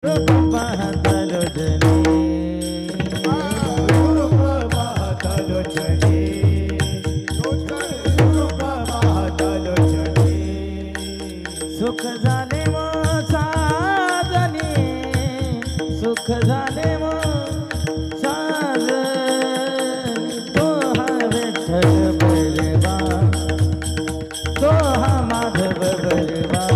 सुख झाले मग साजनी, सुख झाले मग साजनी, तो हा विठ्ठल बलवा, तो हा माधव बलवा.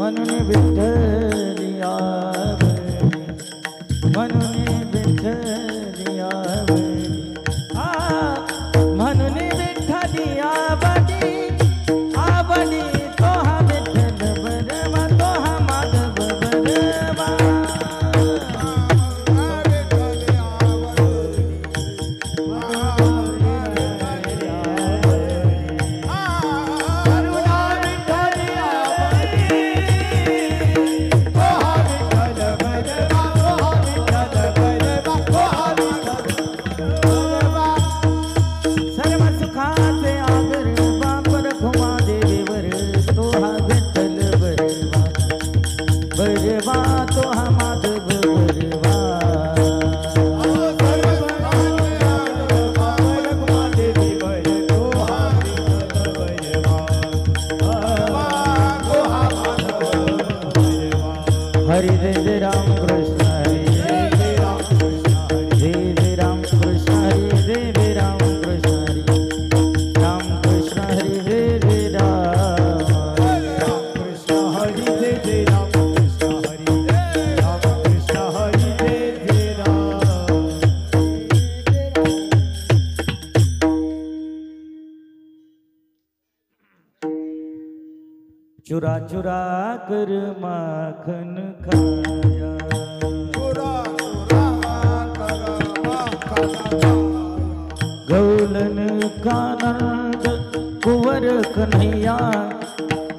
म्हणून विठ्ठलिया म्हणून विठ्ठलिया म्हणून विठ्ठलिया बडी आवडी, तो हा विठ्ठल बरवा, तो हा माधव बरवा. हरि जय राम कृष्ण हरि जय राम कृष्ण हरि जय राम कृष्ण हरि जय राम कृष्ण हरि राम कृष्ण हरि जय राम कृष्ण हरि जय राम कृष्ण हरि राम कृष्ण हरि जय राम. चुरा चुरा कर माखन खाया, चुरा चुरा कर माखन खाया, गौलन कानंद कुंवर कन्हैया,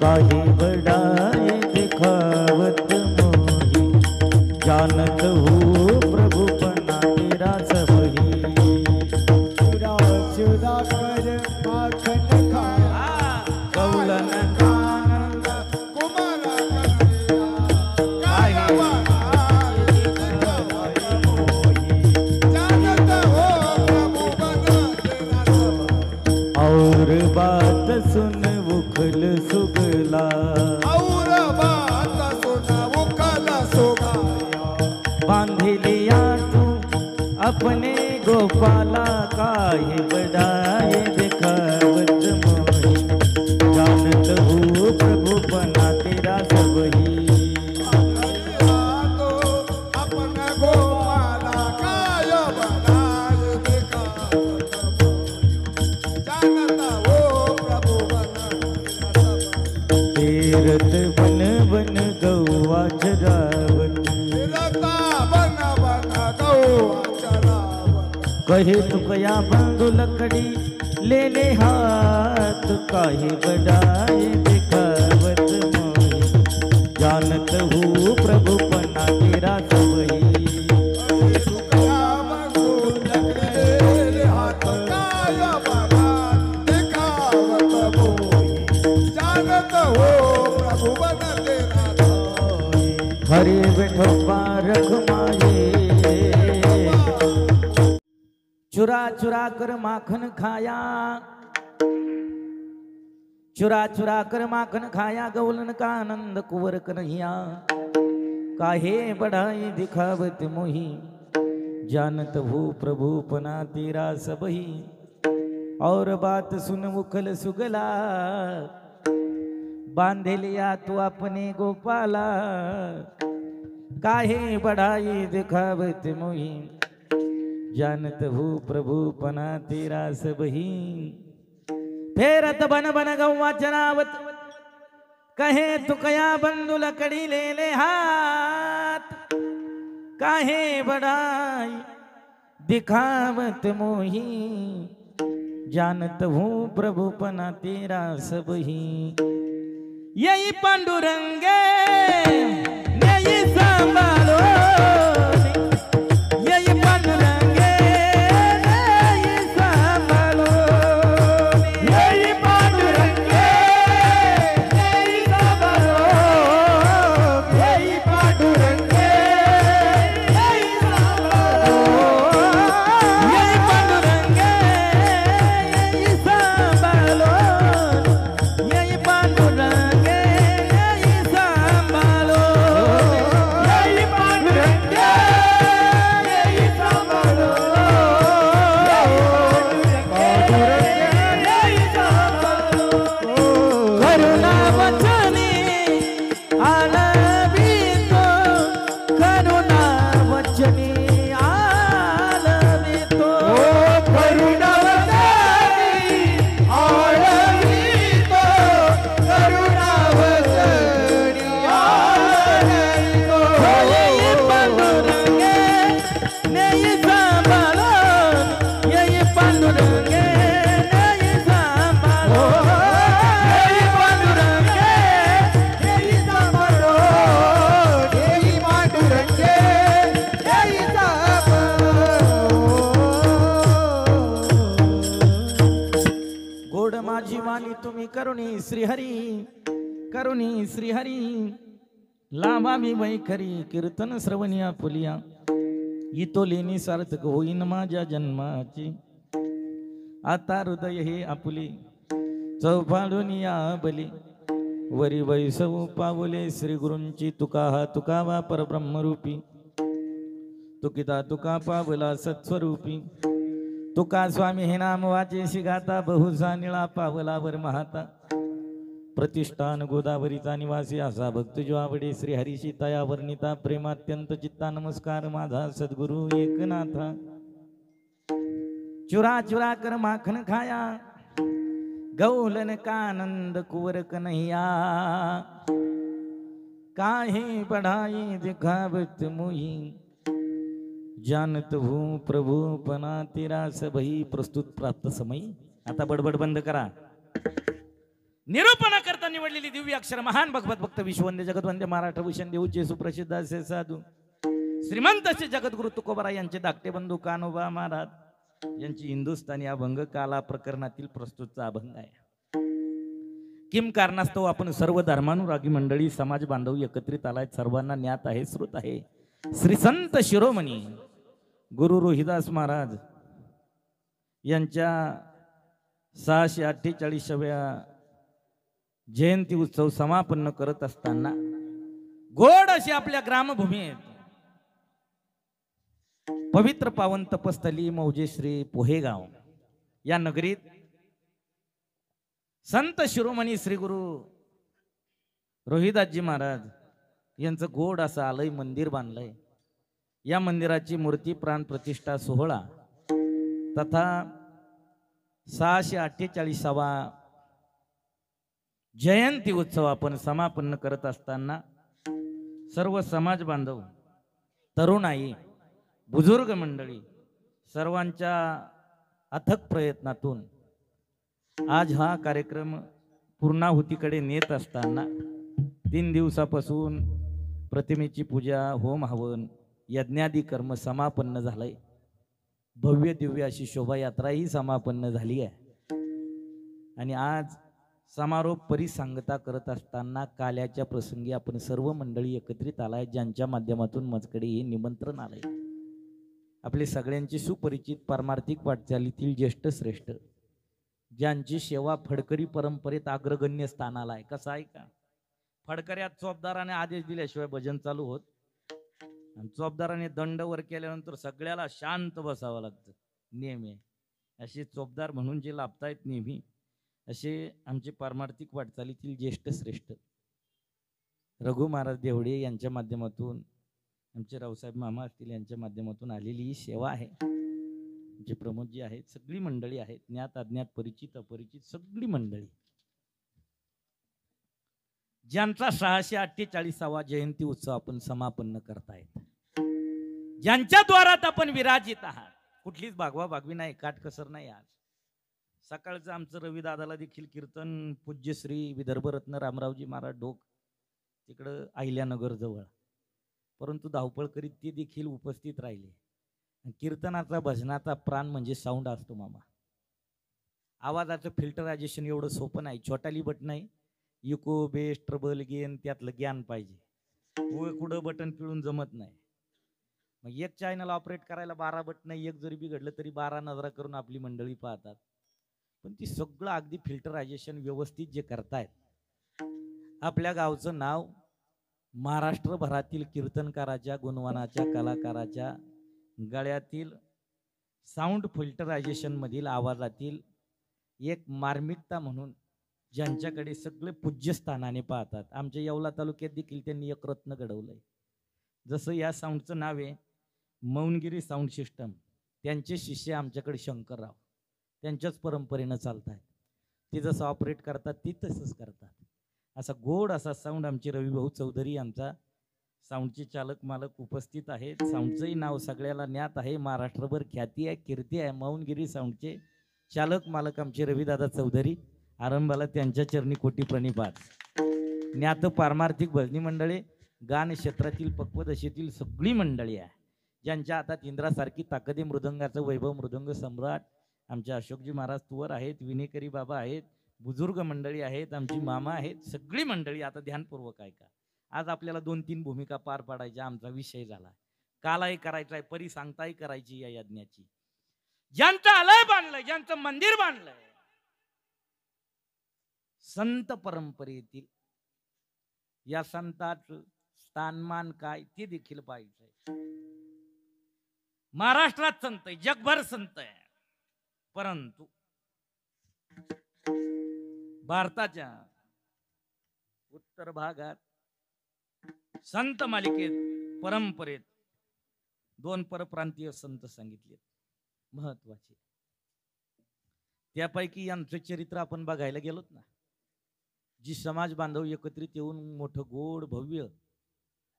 काहे बड़ाए दिखावत मोही, जानत हूँ प्रभु पना तेरा सबही. चुरा चुरा कर माखन खाया, गौलन बात सुन उखल सुगला, और बात सुन उखल सुगला, बांध लिया तू अपने गोपाला, काहे बड़ाए दिखावत मोही, जानत हूँ प्रभु पना तेरा सबही. तीरथ बन बन गौआ चरावत, कहे तो कया बंधु लकड़ी ले ले हाथ, काहे बड़ाए दिखावत मोही, जानत हूँ प्रभु पना तेरा सबही. हरि विठोबा रखमाये, चुरा चुरा कर माखन खाया, चुरा चुरा कर माखन खाया, गौलन का आनंद कुंवर कन्हैया, काहे बढ़ाई दिखावत मोही, जानत हूँ प्रभु पना तेरा सबही. और बात सुन मुखल सुगला, बांध लिया तू अपने गोपाला, काहे बढ़ाई दिखावत मोही, जानत हूँ प्रभु पना तेरा सबही. फेरत बन बन गौवा चरावत, कहे तुकया बंधुल कड़ी ले ले हाथ, काहे बड़ाई दिखावत मोही, जानत हूँ प्रभु पना तेरा सब ही। यही पांडुरंगे यही संभालो, यही पांडुरंगे यही संभालो, यही पांडुरंगे यही संभालो, यही पांडुरंगे यही संभालो, यही पांडुरंगे यही संभालो, यही पांडुरंगे यही संभालो, यही पांडुरंगे यही संभालो, यही संभालो। करुणा वचनी आलवितो, करुणा वचनी आलवितो, करुणा वचनी आलवितो, करुणा वचनी आलवितो। यही पांडुरंगे यही संभालो, यही पांडुरंगे यही संभालो, यही पांडुरंगे यही संभालो, यही पांडुरंगे यही संभालो। गोड माझी वाणी तुम्ही करुणी श्रीहरी, करुणी श्रीहरी, लाभावी वैखरी, कीर्तन श्रवणिया फुलिया, इतो लेणी सार्थक होईन माझ्या जन्माची। आता हृदय हे आपुले चौफाळून या बली, वरी वैसव पावले श्री गुरूंची, तुका हा तुकावा परब्रह्मरूपी, तुकिता तुका पावला सत्स्वरूपी, तुका स्वामी हे नाम वाचेशी गाता, बहुसा निळा पावला वर महाता, प्रतिष्ठान गोदावरीचा निवासी असा भक्त जो आवडे, श्री हरीशी तया वर्णिता, प्रेमात्यंत चित्ता नमस्कार माझा सद्गुरु एकनाथा। चुरा चुरा कर माखन खाया, गौलन कानंद कुंवर कन्हैया, काहे बढ़ाई दिखावत मुही, जानत हूँ प्रभु पना तेरा सबही। प्रस्तुत प्राप्त समय। आता बडबड बंद करा। निरूपणा करता निवडलेली दिव्य अक्षर महान भगवत भक्त विश्ववंद्य जगतवंद्य मराठभूषण देऊचे सुप्रसिद्ध असे साधू श्रीमंत असे जगद्गुरु तुकोबाराय यांचे धाकटे बंधू कान्होबा महाराज यांची हिंदुस्थानी अभंग काला प्रकरणातील प्रस्तुतचा अभंग आहे। किम कारणास्तव आपण सर्व धर्मानुरागी मंडळी समाज बांधव एकत्रित आलाय, सर्वांना ज्ञात आहे, श्रुत आहे, श्री संत शिरोमणी गुरु रोहिदास महाराज यांच्या 648व्या जयंती उत्सव समापन करत असताना गोड अशी आपल्या ग्रामभूमीत पवित्र पावन तपस्थली मौजे श्री पोहेगाव या नगरीत संत शिरोमणी श्री गुरु रोहिदासजी महाराज यांचं गोड असं आलय मंदिर बांधलंय। या मंदिराची मूर्ती प्राण प्रतिष्ठा सोहळा तथा 648वा जयंती उत्सव आपण समापन करत असताना सर्व समाज बांधव, तरुणाई, बुजुर्ग मंडळी सर्वांच्या अथक प्रयत्नातून आज हा कार्यक्रम पूर्णाहुतीकडे नेत असताना 3 दिवसापासून प्रतिमेची पूजा, होम हवन, यज्ञादी कर्म समापन्न झालंय। भव्य दिव्य अशी शोभायात्रा ही समापन्न झाली आहे आणि आज समारोप परिसंगता करत असताना काल्याच्या प्रसंगी आपण सर्व मंडळी एकत्रित आलाय, ज्यांच्या माध्यमातून माझकडे हे निमंत्रण आलंय। आपले सगळ्यांची सुपरिचित पारमार्थिक वाटचालीतील ज्येष्ठ श्रेष्ठ ज्यांची सेवा फडकरी परंपरेत अग्रगण्य स्थानाला आहे। कसं आहे का, फडकऱ्यात चोपदाराने आदेश दिल्याशिवाय भजन चालू होत आणि चोपदाराने दंड वर केल्यानंतर सगळ्याला शांत बसावं लागतं, नियम आहे। असे चोपदार म्हणून जे लाभतायत नेहमी असे आमचे पारमार्थिक वाटचालीतील ज्येष्ठ श्रेष्ठ रघु महाराज देवडे यांच्या माध्यमातून, आमचे रावसाहेब मामा असतील यांच्या माध्यमातून आलेली ही सेवा आहे। आमचे प्रमोदजी आहेत, सगळी मंडळी आहेत, ज्ञात अज्ञात परिचित अपरिचित सगळी मंडळी। ज्यांचा 648वा जयंती उत्सव आपण समापन्न करतायत, ज्यांच्या द्वारात आपण विराजित आहात, कुठलीच भागवा भागवी नाही, काटकसर नाही. आज सकाळचं आमचं रविदादाला देखील कीर्तन पूज्य श्री विदर्भरत्न रामरावजी महाराज ढोक तिकडं अहिल्यानगर जवळ, परंतु धावपळ करीत ते देखील उपस्थित राहिले. कीर्तनाचा भजनाचा प्राण म्हणजे साऊंड असतो मामा. आवाजाचं फिल्टरायझेशन एवढं सोपं नाही, छोटाली बटन नाही, इको बेस ट्रबल गेन त्यातलं ज्ञान पाहिजे. कुठं बटन पिळून जमत नाही. मग एक चॅनल ऑपरेट करायला 12 बटन, एक जरी बिघडलं तरी 12 नजरा करून आपली मंडळी पाहतात. पण ती सगळं अगदी फिल्टरायझेशन व्यवस्थित जे करतायत. आपल्या गावचं नाव महाराष्ट्रभरातील कीर्तनकाराच्या, गुणवानाच्या, कलाकाराच्या गळ्यातील साऊंड फिल्टरायझेशन मधील आवाजातील एक मार्मिकता म्हणून ज्यांच्याकडे सगळे पूज्यस्थानाने पाहतात. आमच्या येवला तालुक्यात देखील त्यांनी एक रत्न घडवलंय. जसं या साऊंडचं नाव आहे मौनगिरी साऊंड सिस्टम. त्यांचे शिष्य आमच्याकडे शंकरराव, त्यांच्याच परंपरेनं चालतात. ते जसं ऑपरेट करतात ती तसंच करतात. असा गोड असा साऊंड आमचे रविभाऊ चौधरी आमचा साऊंडचे चालक मालक उपस्थित आहेत. साऊंडचंही नाव सगळ्याला ज्ञात आहे, महाराष्ट्रभर ख्याती आहे, कीर्ती आहे. मौनगिरी साऊंडचे चालक मालक आमचे रविदादा चौधरी, आरंभाला त्यांच्या चरणी कोटी प्रणिपात. ज्ञात पारमार्थिक भजनी मंडळे, गान क्षेत्रातील पक्वदशेतील सगळी मंडळी आहे, ज्यांच्या हातात इंद्रासारखी ताकदी, मृदंगाचं वैभव, मृदंग सम्राट आमचे अशोकजी महाराज तुवर आहेत, विनेकरी बाबा आहेत, बुजुर्ग मंडळी आहेत, आमची मामा आहेत, सगळी मंडळी. आता ध्यानपूर्वक ऐका. आज आपल्याला 2-3 भूमिका पार पाडायच्या. आमचा विषय झाला कालाही करायचा आहे, परी सांगताही करायची या यज्ञाची. ज्यांचं आलय बांधलंय, ज्यांचं मंदिर बांधलंय, संत परंपरेतील या संताचं स्थानमान काय ते देखील पाहिजे. महाराष्ट्रात संत आहे, जगभर संत आहे, परंतु भारताच्या उत्तर भागात संत मालिकेत परंपरेत 2 परप्रांतीय संत सांगितले महत्वाचे. त्यापैकी यांचं चरित्र आपण बघायला गेलोत ना, जी समाज बांधव एकत्रित येऊन मोठं गोड भव्य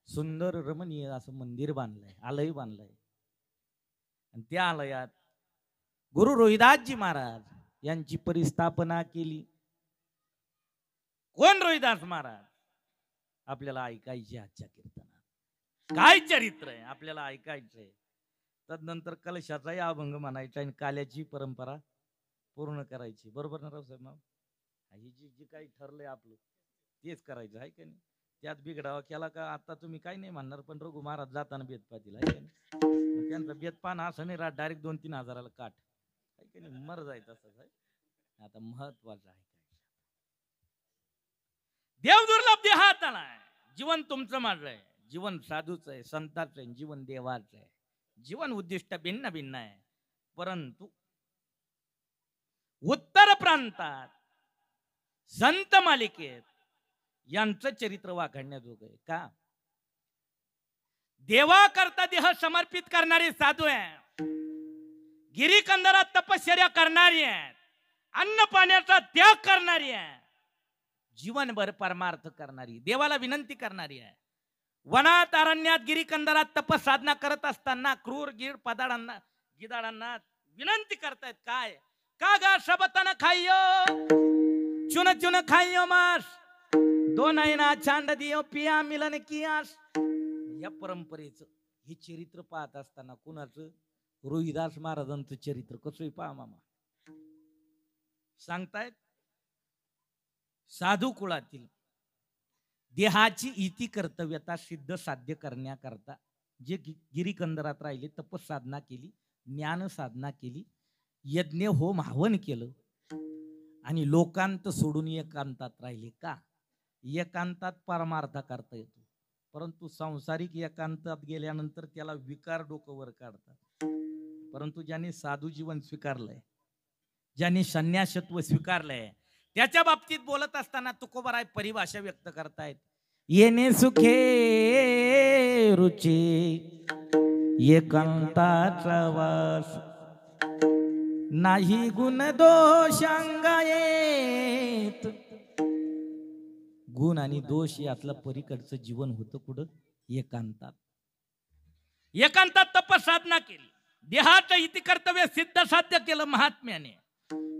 सुंदर रमणीय असं मंदिर बांधलंय, आलय बांधलंय. आणि त्या आलयात गुरु रोहिदासजी महाराज यांची परिस्थापना केली. कोण रोहिदास महाराज? आपल्याला ऐकायचे आजच्या कीर्तनात. काय चरित्र आहे आपल्याला ऐकायचंय. तदनंतर कलशाचाही अभंग म्हणायचा आणि काल्याची परंपरा पूर्ण करायची. बरोबर ना रावसाहेब? ही जी काही ठरलंय आपलं तेच करायचं आहे का नाही. त्यात बिघडावा केला का आता तुम्ही काही नाही म्हणणार, पण रघु महाराज जाताना बेत पाहतील आहे का नाही. त्यांचा बेत पान असं नाही राहत, डायरेक्ट 2-3 हजाराला काठ आहे का नाही, मर जायचं असं आहे. आता महत्वाचं आहे देव दुर्लभ देहात आलाय. जीवन तुमचं माझं आहे, जीवन साधूच आहे, संताचं आहे, जीवन देवाचं आहे. जीवन उद्दिष्ट भिन्न भिन्न आहे, परंतु उत्तर प्रांतात संत मालिकेत यांचं चरित्र वाखाणण्याजोगं आहे. का? देवा करता देह समर्पित करणारे साधू आहे, गिरी कंदरात तपश्चर्या करणारी आहेत, अन्न पाण्याचा त्याग करणारी आहे, जीवनभर परमार्थ करणारी, देवाला विनंती करणारी आहे. वनात अरण्यात गिरी कंदरात तपस साधना करत असताना क्रूर गिर पदाडांना गिदाडांना विनंती करतायत. काय? का गा सबतन खाइयो चुन चुन खाइयो मास, दोन ना चांड दियो पिया मिलन कियास. या परंपरेचं हे चरित्र पाहत असताना कुणाचं? रोहिदास महाराजांचं चरित्र कसं पहा मामा. सांगतायत साधू कुळातील देहाची इति कर्तव्यता सिद्ध साध्य करण्याकरता जे गिरीकंदरात राहिले, तपस साधना केली, ज्ञान साधना केली, यज्ञ होम हवन केलं आणि लोकांत सोडून एकांतात राहिले. का? एकांतात परमार्थ करता येतो, परंतु सांसारिक एकांतात गेल्यानंतर त्याला विकार डोकं वर काढतात. परंतु ज्यांनी साधू जीवन स्वीकारलंय, ज्यांनी संन्यासत्व स्वीकारलंय, त्याच्या बाबतीत बोलत असताना तुकोबाराय परिभाषा व्यक्त करतायत. येणे सुखे रुची एकांताचा वास, नाही गुण दोष अंगायेत, गुण आणि दोष यातलं पलीकडचं जीवन होतं कुठं? एकांतात. एकांतात तपसाधना केली, देहाचं इति कर्तव्य सिद्ध साध्य केलं महात्म्याने.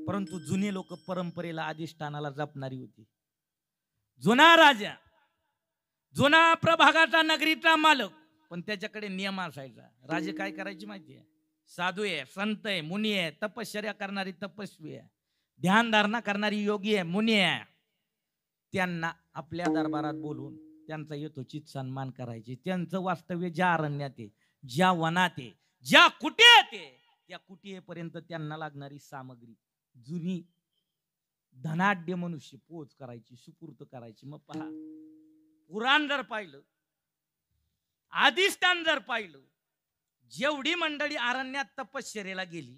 परंतु जुने लोक परंपरेला अधिष्ठानाला जपणारी होती. जुना राजा, जुना प्रभागाचा नगरीचा मालक, पण त्याच्याकडे नियम असायचा. राजे काय करायची माहिती आहे? साधू आहे, संत आहे, मुनी आहे, तपश्चर्या करणारी तपस्वी आहे, ध्यानधारणा करणारी योगी आहे, मुनी आहे, त्यांना आपल्या दरबारात बोलून त्यांचा यथोचित सन्मान करायचे. त्यांचं वास्तव्य ज्या अरण्यात आहे, ज्या वनात आहे, ज्या कुटीत आहे, त्या कुटीपर्यंत त्यांना लागणारी सामग्री जुनी धनाढ्य मनुष्य पोच करायची, सुपूर्त करायची. मग पहा, पुराण जर पाहिलं, अधिष्ठान जर पाहिलं, जेवढी मंडळी अरण्यात तपश्चर्येला गेली,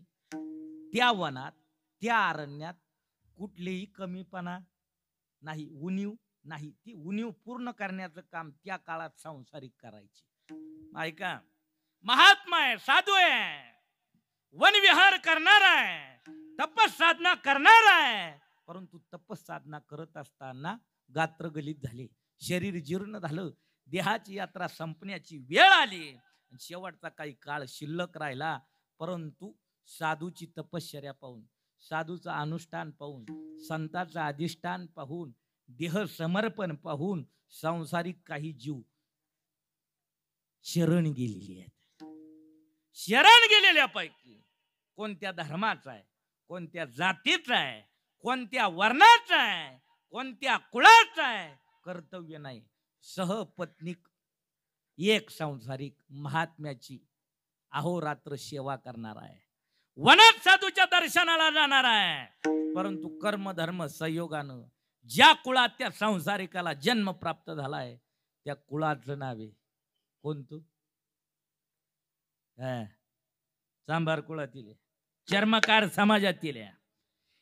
त्या वनात, त्या अरण्यात कुठलेही कमीपणा नाही, उणीव नाही. ती उणीव पूर्ण करण्याचं काम त्या काळात सांसारिक करायची. ऐका, महात्मा आहे, साधू आहे, वनविहार करणार आहे, तपस साधना करणार आहे. परंतु तपस साधना करत असताना गात्र गलित झाले, शरीर जीर्ण झालं, देहाची यात्रा संपण्याची वेळ आली, शेवटचा काही काळ शिल्लक राहिला. परंतु साधूची तपश्चर्या पाहून, साधूचं अनुष्ठान पाहून, संताचं अधिष्ठान पाहून, देह समर्पण पाहून सांसारिक काही जीव शरण गेलेली आहेत. शरण गेलेल्या पैकी कोणत्या धर्माचा आहे, कोणत्या जातीचा आहे, कोणत्या वर्णाचा आहे, कोणत्या कुळाचा आहे, कर्तव्य नाही. सहपत्नीक एक सांसारिक महात्म्याची अहोरात्र सेवा करणार आहे, वनात साधूच्या दर्शनाला जाणार आहे. परंतु कर्म धर्म संयोगानं ज्या कुळात त्या संसारिकाला जन्म प्राप्त झालाय, त्या कुळाचं नाव आहे कोणतं? चांभार कुळातील, चर्मकार समाजातील.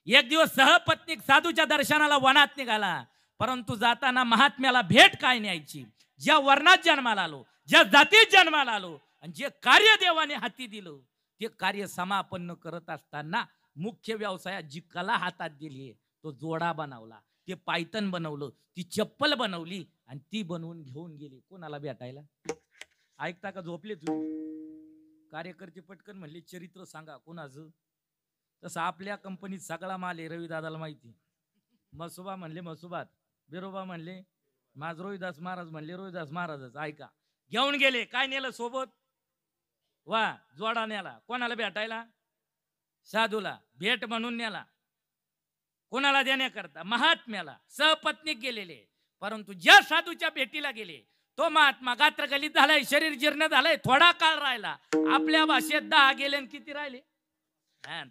एक दिवस सहपत्नीक साधूच्या दर्शनाला वनात निघाला. परंतु जाताना महात्म्याला भेट काय न्यायची? ज्या वर्णात जन्माला आलो, ज्या जातीत जन्माला आलो, आणि जे कार्य देवाने हाती दिलं, ते कार्य समापन्न करत असताना मुख्य व्यवसायात जी कला हातात दिली, तो जोडा बनवला, ते पायतन बनवलं, ती चप्पल बनवली, आणि ती बनवून घेऊन गेली कोणाला भेटायला? ऐकता का? झोपले तुम्ही? कार्यकर्ते पटकन म्हणले चरित्र सांगा कोणाचं. तसं आपल्या कंपनीत सगळा माल आहे, रविदादाला माहिती. मसोबा म्हणले मसोबात, बिरोबा म्हणले माझ रोहिदास महाराज म्हणले रोहिदास महाराजच. ऐका, घेऊन गेले. काय नेलं सोबत? वा, जोडा नेला. कोणाला भेटायला? साधूला भेट म्हणून नेला. कोणाला देण्याकरता? महात्म्याला. सहपत्नीक गेलेले. परंतु ज्या साधूच्या भेटीला गेले, तो महात्मा गात्र गलित झालाय, शरीर जीर्ण झालंय, थोडा काळ राहिला. आपल्या भाषेत 10 गेले आणि किती राहिले?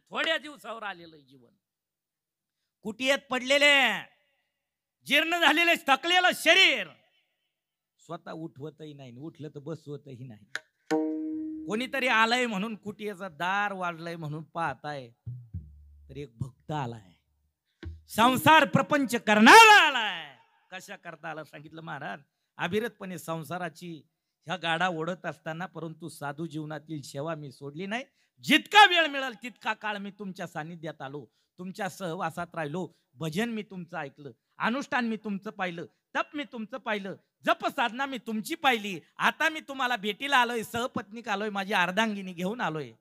थोड्या दिवसावर आलेलं जीवन. कुटीत पडलेले, जीर्ण झालेले, थकलेलं शरीर, स्वतः उठवतही नाही, उठलं तर बसवतही नाही. कोणीतरी आलंय म्हणून, कुटीचं दार वाजलंय म्हणून पाहताय, तर एक भक्त आलाय, संसार प्रपंच करणारा आलाय. कशा करता आला सांगितलं महाराज. अविरतपणे संसाराची ह्या गाडा ओढत असताना, परंतु साधू जीवनातील सेवा मी सोडली नाही. जितका वेळ मिळेल तितका काळ मी तुमच्या सानिध्यात आलो, तुमच्या सहवासात राहिलो, भजन मी तुमचं ऐकलं, अनुष्ठान मी तुमचं पाहिलं, तप मी तुमचं पाहिलं, जप साधना मी तुमची पाहिली. आता मी तुम्हाला भेटीला आलोय, सहपत्नीक आलोय, माझी अर्धांगिनी घेऊन आलोय.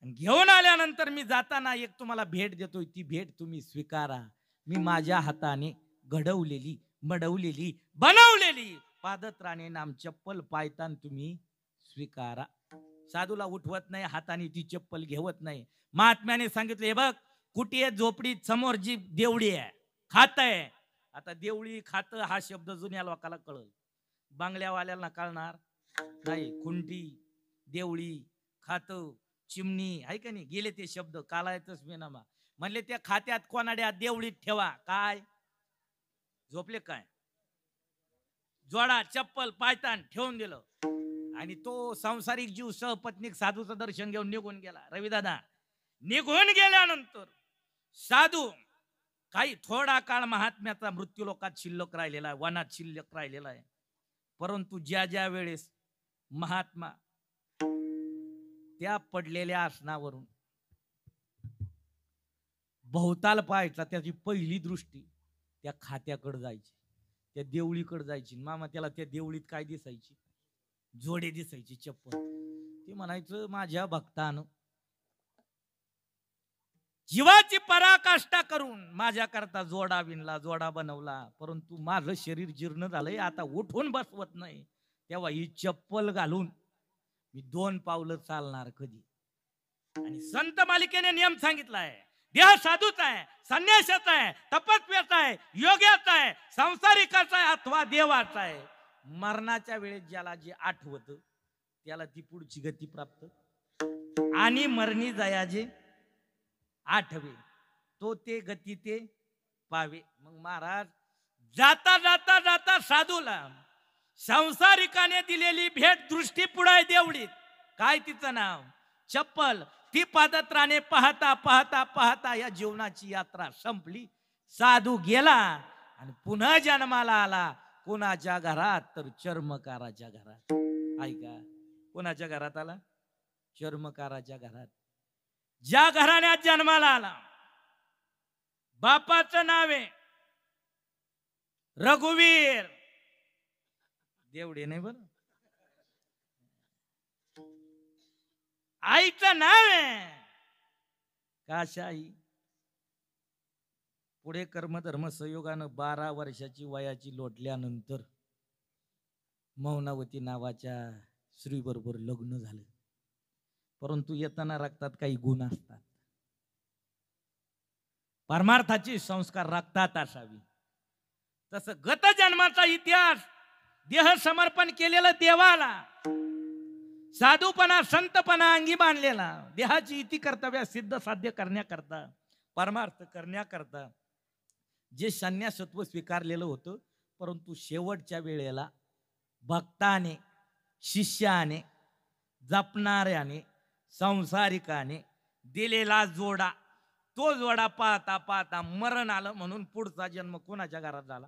घेऊन आल्यानंतर मी जाताना एक तुम्हाला भेट देतोय, ती भेट तुम्ही स्वीकारा. मी माझ्या हाताने घडवलेली, मडवलेली, बनवलेली पादत्राणे नाम चप्पल पायतान तुम्ही स्वीकारा. साधूला उठवत नाही, हाताने ती चप्पल घेवत नाही. महात्म्याने सांगितले, हे बघ, कुटी आहे झोपडीत समोर जी देवळी आहे, खात आहे. आता देवळी खात हा शब्द जुन्या लोकांना कळल, बांगल्यावाल्याला कळणार नाही. खुंटी, देवळी, खात, चिमणी आहे का नाही, गेले ते शब्द कालायतच मेनामा. म्हणले त्या खात्यात कोणाड्या देवळीत ठेवा. काय झोपले काय? जोडा, चप्पल, पायतान ठेवून दिलं. आणि तो सांसारिक जीव सहपत्नीक साधूचं दर्शन घेऊन निघून गेला. रविदादा निघून गेल्यानंतर साधू काही थोडा काळ महात्म्याचा मृत्यू लोकात शिल्लक राहिलेला आहे, वनात शिल्लक राहिलेला आहे. परंतु ज्या ज्या वेळेस महात्मा त्या पडलेल्या आसनावरून भोवताल पाहायचा, त्याची पहिली दृष्टी त्या खात्याकडे जायची, त्या देवळीकडे जायची. मामा त्याला त्या देवळीत काय दिसायची? जोडे दिसायची, चप्पल. ते म्हणायचं माझ्या भक्तानं जीवाची पराकाष्ठा करून माझ्याकरता जोडा विणला, जोडा बनवला, परंतु माझं शरीर जीर्ण झालंय, आता उठून बसवत नाही. तेव्हा ही चप्पल घालून मी 2 पावलं चालणार कधी. आणि संत मालिकेने नियम सांगितलाय, देह साधूचा आहे, संन्यासाचा आहे, तपस्व्याचा आहे, योग्याचा आहे, संसारिकाचा आहे अथवा देवाचा आहे. मरणाच्या वेळेस ज्याला जे आठवत त्याला ती पुढची गती प्राप्त, आणि मरणी जयाजे आठवे तो ते गती ते पावे. मग महाराज जाता जाता जाता साधूला संसारिकाने दिलेली भेट दृष्टी पुढे देवडीत, काय तिचं नाव? चप्पल. ती पादत्राणे पाहता पाहता पाहता या जीवनाची यात्रा संपली. साधू गेला आणि पुन्हा जन्माला आला. कोणाच्या घरात? तर चर्मकाराच्या घरात. ऐका, कोणाच्या घरात आला? चर्मकाराच्या घरात. ज्या घराण्यात जन्माला आला, बापाचं नाव आहे रघुवीर. देवडे नाही बर, आईचं नाव आहे काशाई. पुढे कर्मधर्म संयोगानं 12 वर्षाची वयाची लोटल्यानंतर मौनावती नावाच्या स्त्री बरोबर लग्न झालं. परंतु येताना रक्तात काही गुण असतात. परमार्थाचे संस्कार रक्तात असावी. तसं गत जन्माचा इतिहास, देह समर्पण केलेलं देवाला, साधूपणा संतपणा अंगी बांधलेला, देहाची इति कर्तव्य सिद्ध साध्य करण्याकरता, परमार्थ करण्याकरता जे संन्यासत्व स्वीकारलेलं होतं, परंतु शेवटच्या वेळेला भक्ताने, शिष्याने, जपणाऱ्याने, संसारिकाने दिलेला जोडा, तो जोडा पाहता पाहता मरण आलं. म्हणून पुढचा जन्म कोणाच्या घरात झाला?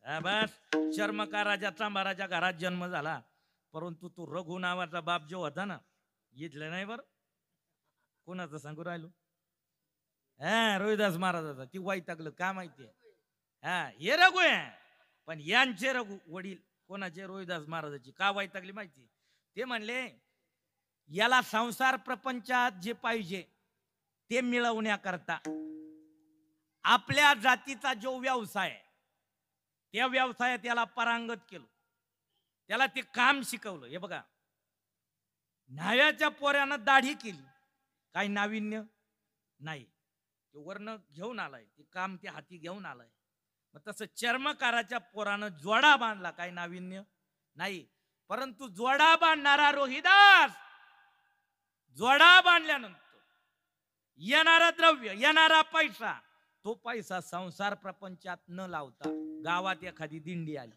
बस चर्मकाराच्या चांभाराच्या घरात जन्म झाला. परंतु तो रघु नावाचा बाप जो होता ना, इथलं नाही बर, कोणाचं सांगू राहिलो? रोहिदास महाराजाचा. ती वैतागलं का माहितीये? हे रघु आहे, पण यांचे रघु वडील कोणाचे? रोहिदास महाराजाची. का वैतागली माहिती? ते म्हणले याला संसार प्रपंचात जे पाहिजे ते मिळवण्याकरता आपल्या जातीचा जो व्यवसाय, त्या व्यवसायात याला पारंगत केलं, त्याला ते काम शिकवलं. हे बघा, न्हाव्याच्या पोऱ्यानं दाढी केली, काही नाविन्य नाही, ते वर्ण घेऊन आलाय, ते काम ते हाती घेऊन आलाय. मग तसं चर्मकाराच्या पोरानं जोडा बांधला, काही नाविन्य नाही. परंतु जोडा बांधणारा रोहिदास, जोडा बांधल्यानंतर येणारा द्रव्य, येणारा पैसा, तो पैसा संसार प्रपंचात न लावता गावात एखादी दिंडी आली,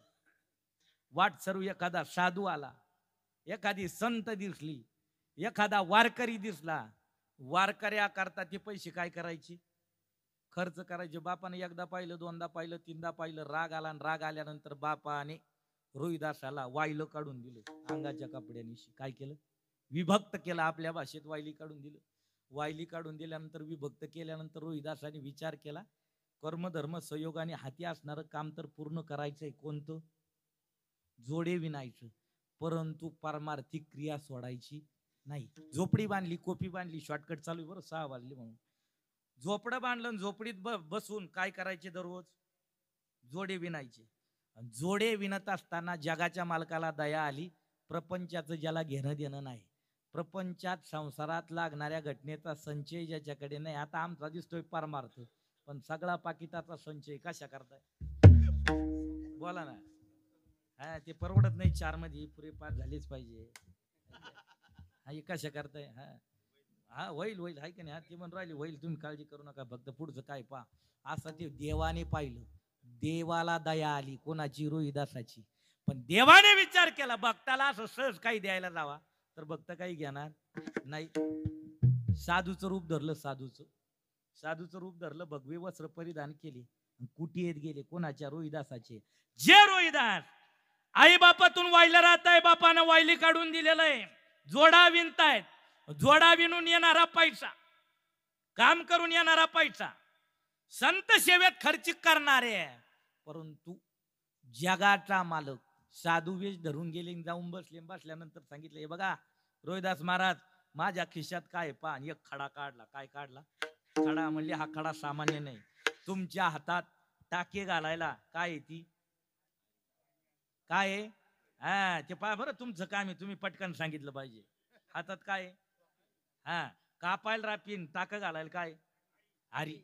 वाटसरू एखादा साधू आला, एखादी संत दिसली, एखादा वारकरी दिसला, वारकऱ्या करता ते पैसे काय करायचे? खर्च करायचे. बापाने एकदा पाहिलं, दोनदा पाहिलं, तीनदा पाहिलं, राग आला. राग आल्यानंतर बापाने रोहिदासाला वायलं काढून दिलं अंगाच्या कपड्यानिशी. काय केलं? विभक्त केलं. आपल्या भाषेत वायली काढून दिलं. वायली काढून दिल्यानंतर, विभक्त केल्यानंतर रोहिदासाने विचार केला, कर्मधर्म संयोगाने हाती असणारं काम तर पूर्ण करायचंय. कोणतं? जोडे विणायचं. परंतु पारमार्थिक क्रिया सोडायची नाही. झोपडी बांधली, कोपी बांधली, शॉर्टकट चालू आहे बरं, 6 वाजले म्हणून. झोपडं बांधलं, झोपडीत बसून काय करायचे? दररोज जोडे विणायचे. जोडे विणत असताना जगाच्या मालकाला दया आली. प्रपंचाचं ज्याला घेणं देणं नाही, प्रपंचात संसारात लागणाऱ्या घटनेचा संचय ज्याच्याकडे नाही. आता आमचा दिसतोय परमार्थ, पण सगळा पाकिटाचा संचय कशा करताय? बोला ना. ते परवडत नाही. 4 मध्ये पुरे 5 झालेच पाहिजे. हे कशा करताय? होईल होईल, हाय का नाही? ते म्हणून राहिले होईल, तुम्ही काळजी करू नका, फक्त पुढचं काय पहा. असं ते देवाने पाहिलं, देवाला दया आली. कोणाची? रोहिदासाची. पण देवाने विचार केला, भक्ताला असं सहज काही द्यायला जावा तर भक्त काही घेणार नाही. साधूचं रूप धरलं, साधूचं रूप धरलं, भगवे वस्त्र परिधान केले, कुटीत गेले. कोणाच्या? रोहिदासाचे. जे रोहिदास आई बापातून वायला राहत आहे, बापानं वायली काढून दिलेलं आहे, जोडा विणतायत, जोडा विणून येणारा पैसा, काम करून येणारा पैसा संत सेवेत खर्च करणारे, परंतु जगाचा मालक साधू वेश धरून गेले, जाऊन बसले, बसल्यानंतर सांगितलं, हे बघा रोहिदास महाराज, माझ्या खिशात काय पहा. एक खडा काढला. काय काढला? खडा. म्हणले हा खडा सामान्य नाही, तुमच्या हातात टाके घालायला काय आहे ती, काय आहे? हा ते पहा बरं, तुमचं काम आहे, तुम्ही पटकन सांगितलं पाहिजे. हातात काय? हा कापायला रापीन, टाक घालायला काय? आरी.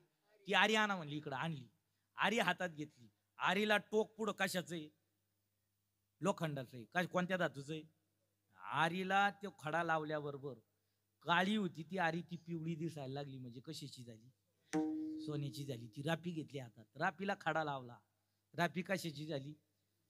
ती आरी आणा म्हणली, इकडं आणली. आरी हातात घेतली. आरीला टोक पुढं कशाचं आहे? लोखंडाचं आहे. काय कोणत्या धातूचं आहे? आरीला तो खडा लावल्याबरोबर काळी होती ती आरी, ती पिवळी दिसायला लागली. म्हणजे कशाची झाली? सोन्याची झाली. ती रापी घेतली हातात, रापीला खडा लावला, रापी कशाची झाली?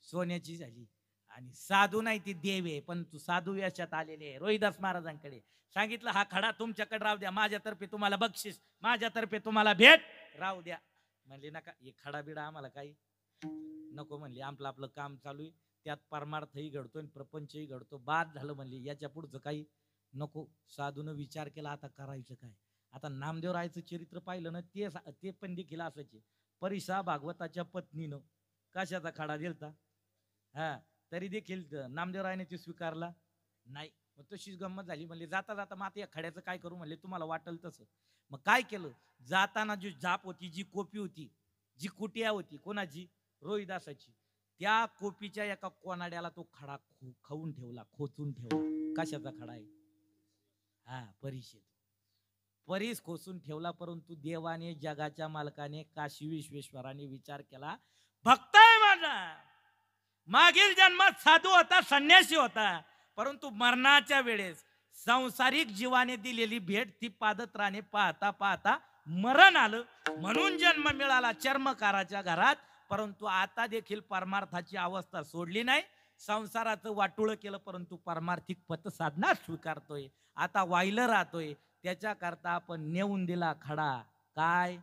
सोन्याची झाली. आणि साधू नाही, ती देव आहे, पण तू साधू वेशात आलेले आहे. रोहिदास महाराजांकडे सांगितलं, हा खडा तुमच्याकडे राहू द्या, माझ्यातर्फे तुम्हाला बक्षीस, माझ्यातर्फे तुम्हाला भेट राहू द्या. म्हणले नका, हे खडा बिडा आम्हाला काही नको. म्हणले आपलं आपलं काम चालू आहे, त्यात परमार्थही घडतोय प्रपंचही घडतो, बाद झालं. म्हणले याच्या पुढचं काही नको. साधून विचार केला, आता करायचं काय? आता नामदेव रायचं चरित्र पाहिलं ना, ते पण देखील असायचे. परिसा भागवताच्या पत्नीनं कशाचा खडा दिलता, हा, तरी देखील नामदेव रायने ते स्वीकारला नाही. मग तशीच गंमत झाली. म्हणले जाता जाता मग आता या खड्याचं काय करू? म्हणले तुम्हाला वाटेल तसं. मग काय केलं? जाताना जी जाप होती, जी कोपी होती, जी कुटिया होती, कोणाची? रोहिदासाची. त्या कोपीच्या एका कोनाड्याला तो खडा खाऊन ठेवला, खोचून ठेवला. कशाचा खडा आहे? हा, परीक्षेत. परीस खोसून ठेवला. परंतु देवाने, जगाच्या मालकाने, काशी विश्वेश्वराने विचार केला, भक्त आहे माझा, मागील जन्मात साधू होता, संन्यासी होता, परंतु मरणाच्या वेळेस सांसारिक जीवाने दिलेली भेट ती पादत्राणे पाहता पाहता मरण आलं, म्हणून जन्म मिळाला चर्मकाराच्या घरात. परंतु आता देखील परमार्थाची अवस्था सोडली नाही, संसाराचं वाटोळ केलं, परंतु परमार्थिक पथ साधना स्वीकारतोय. आता वाहिलं राहतोय. त्याच्याकरता आपण नेऊन दिला खडा, काय?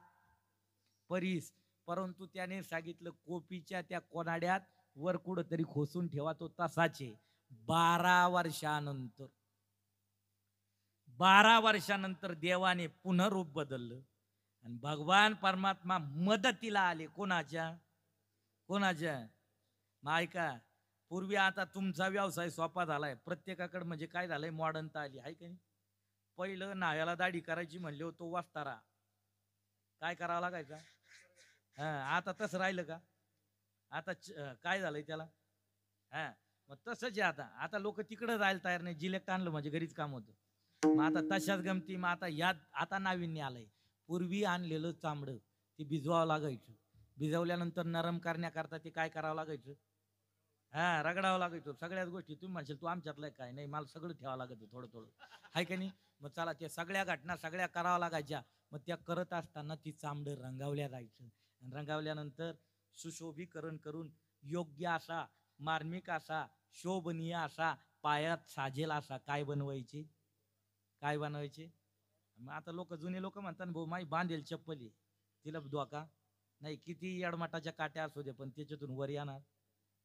परीस. परंतु त्याने सांगितलं, कोपीच्या त्या कोनाड्यात वर कुठं तरी खोसून ठेवा. तो तसाचे. 12 वर्षानंतर 12 वर्षानंतर देवाने पुन्हा रूप बदललं आणि भगवान परमात्मा मदतीला आले. कोणाच्या? कोणाच्या? मग ऐका, पूर्वी आता तुमचा व्यवसाय सोपा झालाय प्रत्येकाकडे. म्हणजे काय झालंय, मॉडर्नता आली आहे का नाही? पहिलं नाव्याला दाढी करायची म्हणले होतो वस्तारा, काय करावं लागायचा? हा, आता तसं राहिलं का? आता काय झालंय त्याला? हा, मग तसंच आहे. आता लोक तिकडे जायला तयार नाही. जिलेक्ट आणलं म्हणजे घरीच काम होतं. मग आता तशाच गमती. मग आता नाविन्य आलंय. पूर्वी आणलेलं चांबडं ते भिजवावं लागायचं. भिजवल्यानंतर नरम करण्याकरता ते काय करावं लागायचं? हा, रगडावं लागायचं. सगळ्याच गोष्टी तुम्ही म्हणशील तू आमच्यातलं काय? नाही, मला सगळं ठेवावं लागायचं थोडं थोडं, आहे का नाही? मग चला, त्या सगळ्या घटना सगळ्या कराव्या लागायच्या. मग त्या करत असताना ती चांबडं रंगावल्या जायचं. आणि रंगावल्यानंतर सुशोभीकरण करून योग्य असा, मार्मिक असा, शोभनीय असा, पायात साजेल असा काय बनवायचे? काय बनवायचे? मग आता जुने लोक म्हणतात, भाऊ माई बांधेल चप्पल आहे, तिला धोका नाही. किती यडमटाच्या काट्या असू दे, पण त्याच्यातून वर येणार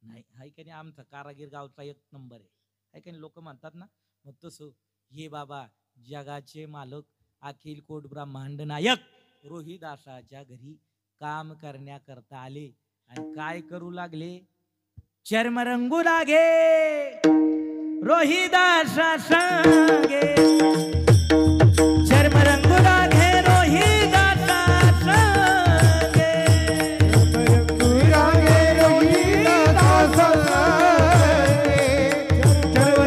नाही. हाय का नाही? आमचा कारागीर गावचा 1 नंबर आहे. हाय का नाही? लोक म्हणतात ना. मग तसं हे बाबा जगाचे मालक, अखिल कोट ब्रह्मांड नायक रोहिदासाच्या घरी काम करण्याकरता आले. आणि काय करू लागले? चर्म रंगू लागे रोहिदासा संगे, चर्म रंगू लागे रोहिदासा संगे, रंगू लागे रोहिदासा संगे,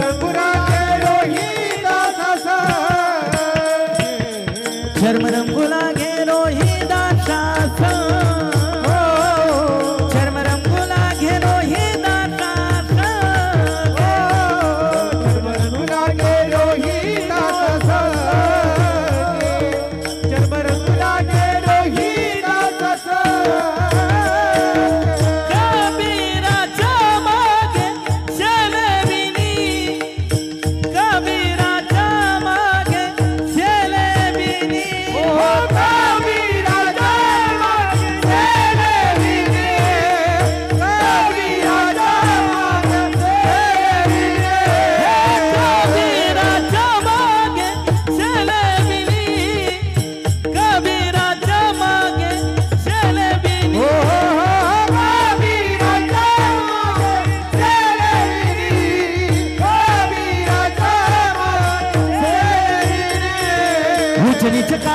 रंगू लागे रोहिदासा संगे, चर्म रंगू लागे रोहिदासा संगे, चर्म रंगू लागे रोहिदासा संगे, रंगू लागे रोहिदासा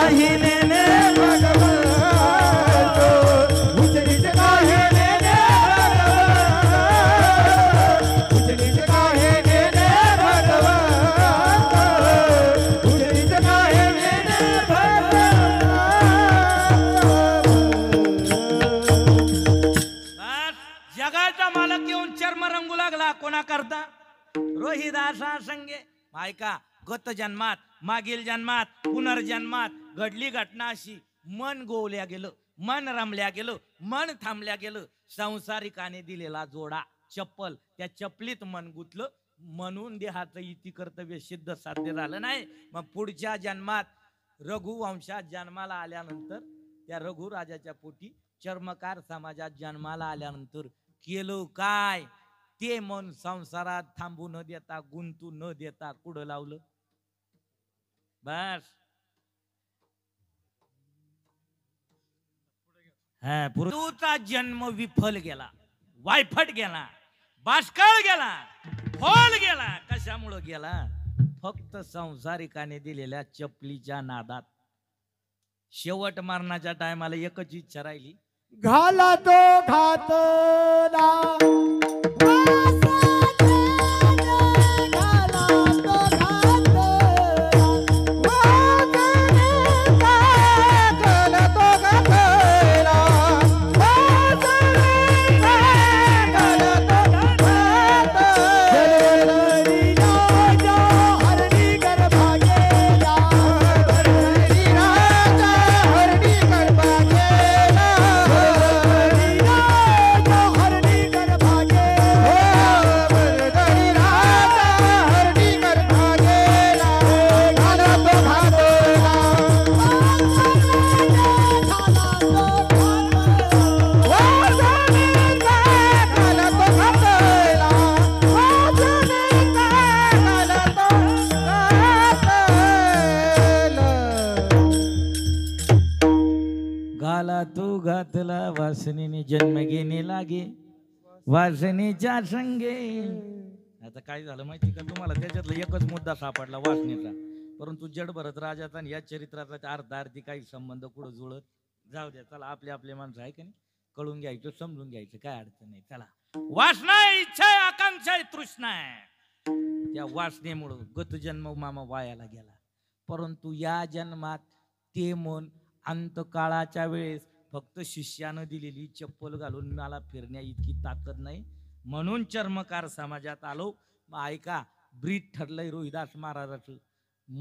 काही नेणे भगवंत उच नीच काहे नेणे भगवंत उच नीच काहे नेणे भगवंत उच नीच काहे नेणे भगवंत जगाचा मालक येऊन चर्म रंगू लागला कोणा करता रोहिदासा संगे ऐका गत जन्मात मागील जन्मात पुनर्जन्मात घडली घटना अशी मन गोवल्या गेलं मन रमल्या गेलं मन थांबल्या गेलं संसारिकाने दिलेला जोडा चप्पल त्या चपलीत मन गुतलं म्हणून देहाचं इति कर्तव्य सिद्ध साध्य झालं नाही मग पुढच्या जन्मात रघुवंशात जन्माला आल्यानंतर त्या रघुराजाच्या पोटी चर्मकार समाजात जन्माला आल्यानंतर केलं काय ते मन संसारात थांबू न देता गुंतू न देता कुठं लावलं बस पुरुषाचा जन्म विफल गेला वायफट गेला बाष्कळ गेला फोल गेला कशामुळे गेला फक्त संसारिकाने दिलेल्या चपलीच्या नादात शेवट मरणाच्या टायमाला एकच इच्छा राहिली घाला तो घातला तू घातला वासनेने जन्म घेणे लागे वासनेच्या संगे आता काय झालं माहिती का तुम्हाला त्याच्यातला एकच मुद्दा सापडला वासनेचा परंतु जड भरत राजाचा आणि या चरित्राचा अर्धार्थी काही संबंध कुठं जुळत जाऊ द्या चला आपले आपले माणसं आहे का नाही कळून घ्यायचं समजून घ्यायचं काय अडचण नाही चला वासना आहे इच्छा आहे आकांक्षा आहे तृष्णा आहे त्या वासनेमुळं गत जन्म मामा वायाला गेला परंतु या जन्मात ते मन अंतकाळाच्या वेळेस फक्त शिष्यानं दिलेली चप्पल घालून मला फिरण्या इतकी ताकद नाही म्हणून चर्मकार समाजात आलो मग ऐका ब्रीद ठरलंय रोहिदास महाराजाचं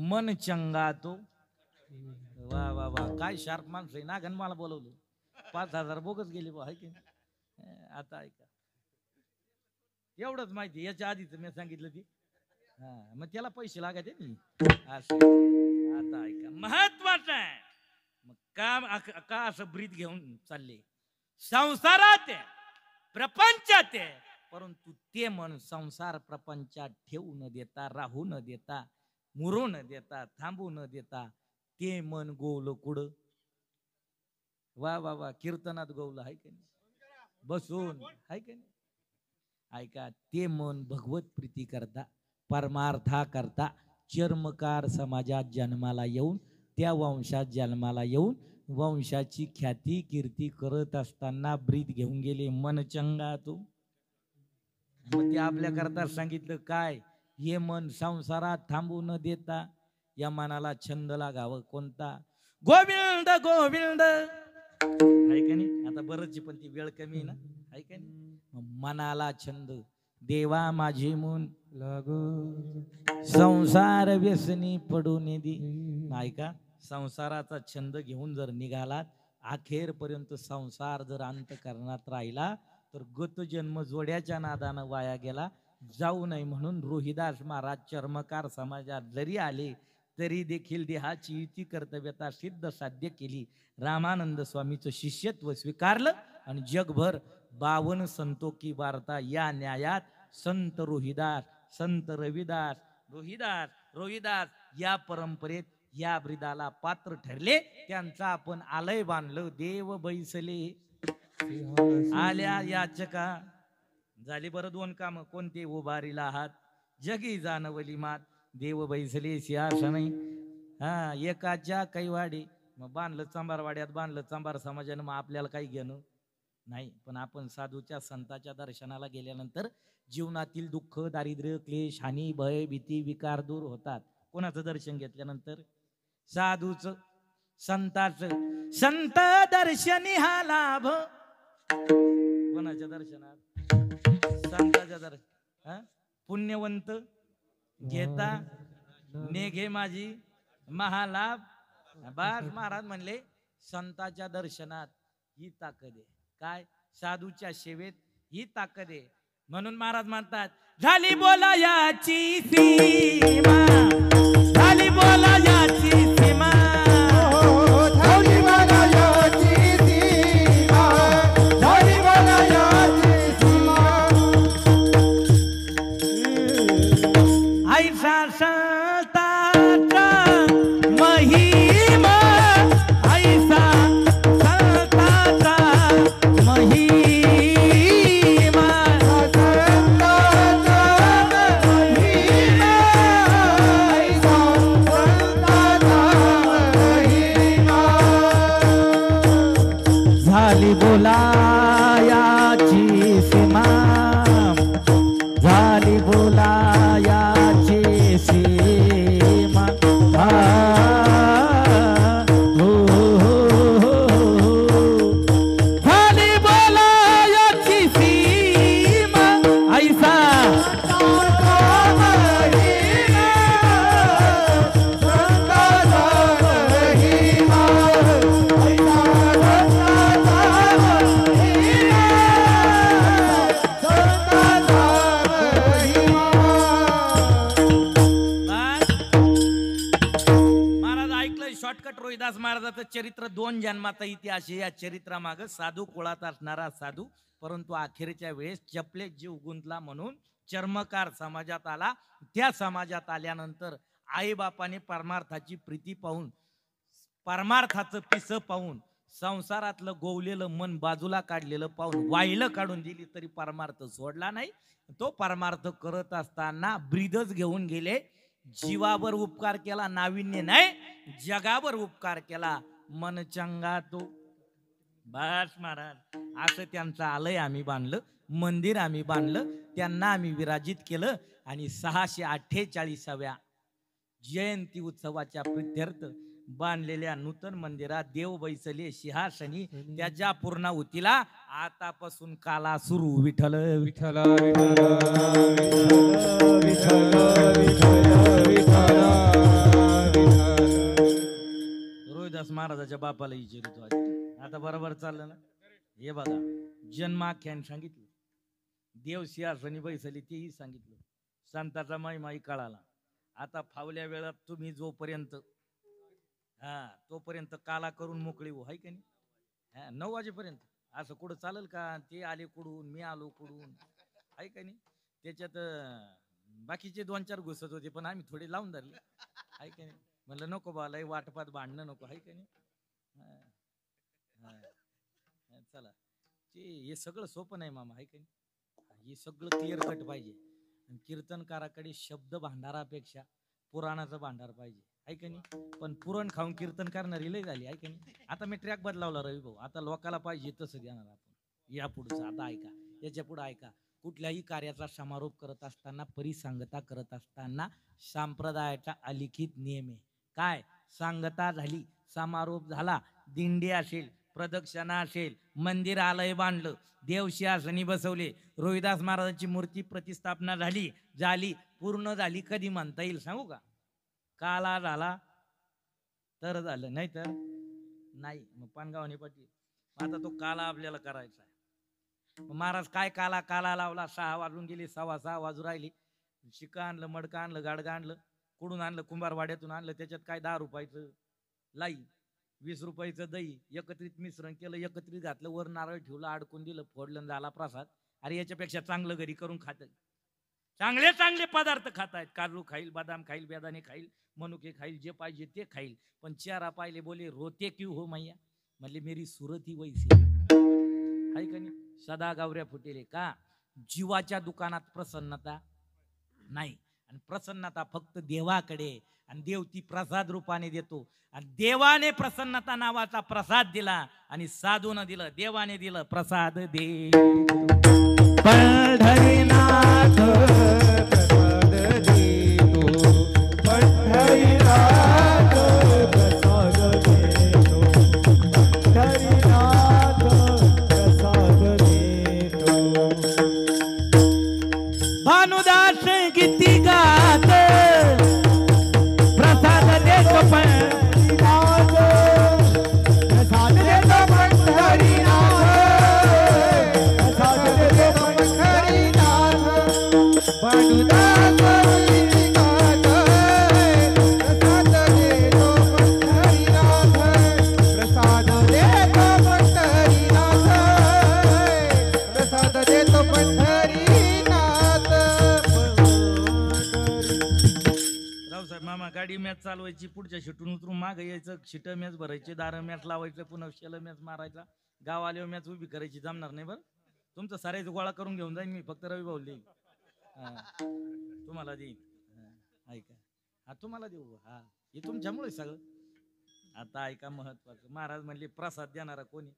मन चंगा तो वा वा वा काय शार्प माणसं आहे ना गण मला बोलवलं 5,000 बोगस गेले बा की आता ऐका एवढंच माहिती याच्या आधीच मी सांगितलं ती हा मग त्याला पैसे लागायचे नाही असं आता ऐका महत्वाचं आहे मग का असं ब्रीद घेऊन चालले संसारात आहे प्रपंचात आहे परंतु ते मन संसार प्रपंचात ठेवू न देता राहू न देता मुरू न देता थांबू न देता ते मन गोवलं कुठं वा वा वा कीर्तनात गोवलं आहे का नाही बसून आहे का नाही ऐका ते मन भगवत प्रीती करता परमार्था करता चर्मकार समाजात जन्माला येऊन त्या वंशात जन्माला येऊन वंशाची ख्याती कीर्ती करत असताना ब्रीद घेऊन गेले मन चंगा तो मग ते आपल्या करता सांगितलं काय हे मन संसारात थांबू न देता या मनाला छंद लागावं कोणता गोविंद गोविंद आहे का नाही आता बरंच पण ती वेळ कमी ना आहे का नाही मनाला छंद देवा माझे मन लागो संसार व्यसनी पडून दे ऐका संसाराचा छंद घेऊन जर निघालात अखेरपर्यंत संसार जर अंतःकरणात राहिला तर गत जन्म जोड्याच्या नादानं वाया गेला जाऊ नये म्हणून रोहिदास महाराज चर्मकार समाजात जरी आले तरी देखील देहाची युती कर्तव्यता सिद्ध साध्य केली रामानंद स्वामीचं शिष्यत्व स्वीकारलं आणि जगभर 52 संतो की वार्ता या न्यायात संत रोहिदास संत रविदास रोहिदास या परंपरेत या ब्रीदाला पात्र ठरले त्यांचा आपण आलय बांधलं देव बैसले आल्या याचका झाली बरं 2 काम कोणते उभारीला आहात जगी जानवली मात देव बैसले सिंहासनी हा एकाच्या कैवाडे मग बांधलं चांबारवाड्यात बांधलं चांबार समाजानं, मग आपल्याला काही घेणं नाही. पण आपण साधूच्या संताच्या दर्शनाला गेल्यानंतर जीवनातील दुःख, दारिद्र्य, क्लेश, हानी, भय, भीती, विकार दूर होतात. कोणाचं दर्शन घेतल्यानंतर? साधूचं, संताचं. संत दर्शनी हा लाभ. कोणाच्या दर्शनात? संताच्या दर्शन. पुण्यवंत घेता नेघे माझी महालाभ. बास महाराज म्हणले संताच्या दर्शनात ही ताकद आहे. काय? साधूच्या सेवेत ही ताकद आहे. म्हणून महाराज म्हणतात, झाली बोला याची सीमा, झाली बोला याची सीमा, झाली बोला याची सीमा, झाली बोला याची सीमा. ऐसा संताचा महिमा, ऐसा संताचा महिमा. झाली बोलायाची सीमा, झाली बोलायाची सीमा. हो, हो, हो, हो. झाली बोलायाची सीमा, ऐसा शॉर्टकट. रोहिदास महाराजाचं चरित्र 2 जन्माचा इतिहास आहे. या चरित्रामाग साधू कुळात असणारा साधू, परंतु अखेरच्या वेळेस चपलेत जीव गुंतला म्हणून चर्मकार समाजात आला. त्या समाजात आल्यानंतर आई बापाने परमार्थाची प्रीती पाहून, परमार्थाचं पिस पाहून, संसारातलं गोवलेलं मन बाजूला काढलेलं पाहून वाहिलं काढून दिली तरी परमार्थ सोडला नाही. तो परमार्थ करत असताना ब्रीदच घेऊन गेले. जीवावर उपकार केला, नाविन्य नाही, जगावर उपकार केला. मन चंगा तो. बस महाराज, असं त्यांचं आलय आम्ही बांधलं, मंदिर आम्ही बांधलं, त्यांना आम्ही विराजित केलं. आणि 648व्या जयंती उत्सवाच्या प्रित्यर्थ बांधलेल्या नूतन मंदिरात देव बैसले सिंहासनी. त्याच्या पूर्णाहुतीला आतापासून काला सुरू. विठ्ठल विठ्ठल विठ्ठल विठ्ठल. रोहिदास महाराजाच्या बापाला विचारितो आता बरोबर चाललं ना? हे बघा, जन्माख्यान सांगितलं, देव सिंहासनी बैसली तेही सांगितलं, संताचा महिमाही कळाला. आता फावल्या वेळात तुम्ही जोपर्यंत तोपर्यंत काला करून मोकळी हो, हाय का नाही? 9 वाजेपर्यंत असं कुठं चालेल का? ते आले कुडून, मी आलो कुडून, हाय का नाही? त्याच्यात बाकीचे 2-4 घुसत होते, पण आम्ही थोडे लावून धरले, हाय का नाही? म्हणलं नको बाला, वाटपात भांडणं नको, हाय का नाही? चला, ते हे सगळं सोपं नाही मामा, हाय का नाही? हे सगळं क्लिअर कट पाहिजे. कीर्तनकाराकडे शब्द भांडारापेक्षा पुराणाचं भांडार पाहिजे, आहे का नाही? पण पुरण खाऊन कीर्तन करणारी लय झाली, आहे का नाही? आता मी ट्रॅक बदलावला रवी भाऊ, आता लोकाला पाहिजे तसं देणार आपण. या पुढचं आता ऐका, याच्या पुढे ऐका. कुठल्याही कार्याचा समारोप करत असताना, परिसंगता करत असताना संप्रदायाचा अलिखित नियम आहे. काय? सांगता झाली, समारोप झाला, दिंडी असेल, प्रदक्षिणा असेल, मंदिर आलय बांधलं, देव सिंहासनी बसवले, रोहिदास महाराजांची मूर्ती प्रतिष्ठापना झाली, पूर्ण झाली, कधी म्हणता येईल सांगू का? काला झाला तर झालं, नाही तर नाही. मग पानगावने पाटील, आता तो काला आपल्याला करायचा आहे. महाराज काय काला लावला? 6 वाजून गेले, 6:15 वाजू राहिली. शिका आणलं, मडका आणलं, गाडगा आणलं, कुडून आणलं? कुंभारवाड्यातून आणलं. त्याच्यात काय 10 रुपयाचं लाई, 20 रुपयाचं दही, एकत्रित मिश्रण केलं, एकत्रित घातलं, वर नारळ ठेवलं, अडकून दिलं, फोडलं, झाला प्रसाद. अरे याच्यापेक्षा चांगलं घरी करून खात, चांगले चांगले पदार्थ खातायत. काजू खाईल, बदाम खाईल, बेदाणे खाईल, मनुके खाईल, जे पाहिजे ते खाईल. पण चेहरा पाहिले बोले रोते क्यों हो मैया? म्हणले मेरी सूरत ही वैसी आहे का नाही? सदा गावऱ्या फुटेले का? जीवाच्या दुकानात प्रसन्नता नाही. आणि प्रसन्नता फक्त देवाकडे, आणि देव ती प्रसाद रूपाने देतो. आणि देवाने प्रसन्नता नावाचा प्रसाद दिला आणि साधून दिलं, देवाने दिलं प्रसाद दे पंढरीनाथ प्रसाद देतो पंढरीनाथ प्रसाद देतो पंढरीनाथ प्रसाद देतो भानुदास गीती गात प्रसाद देतो पंढरीनाथ प्रसाद देतो पंढरीनाथ प्रसाद देतो पंढरीनाथ पांडुदास गीतिनाथ प्रसाद देतो पंढरीनाथ प्रसाद देतो पंढरीनाथ प्रसाद देतो पंढरीनाथ रावसाहेब मामा गाडी मॅच चालवायची, पुढच्या शिटून उतरून मागे यायचं, शिट मॅच भरायचे, दार मॅच लावायचं, पुन्हा शेल मॅच मारायचा, गाव आल्यावर मॅच उभी करायची. जमणार नाही बरं, तुमचं सारायचं गोळा करून घेऊन जाईन मी, फक्त रवी भाऊ देईन. तुम्हाला देईन. ऐका, हा तुम्हाला देऊ, हा हे तुमच्यामुळे सगळं. आता ऐका महत्वाचं, महाराज म्हणले प्रसाद देणारा कोणी?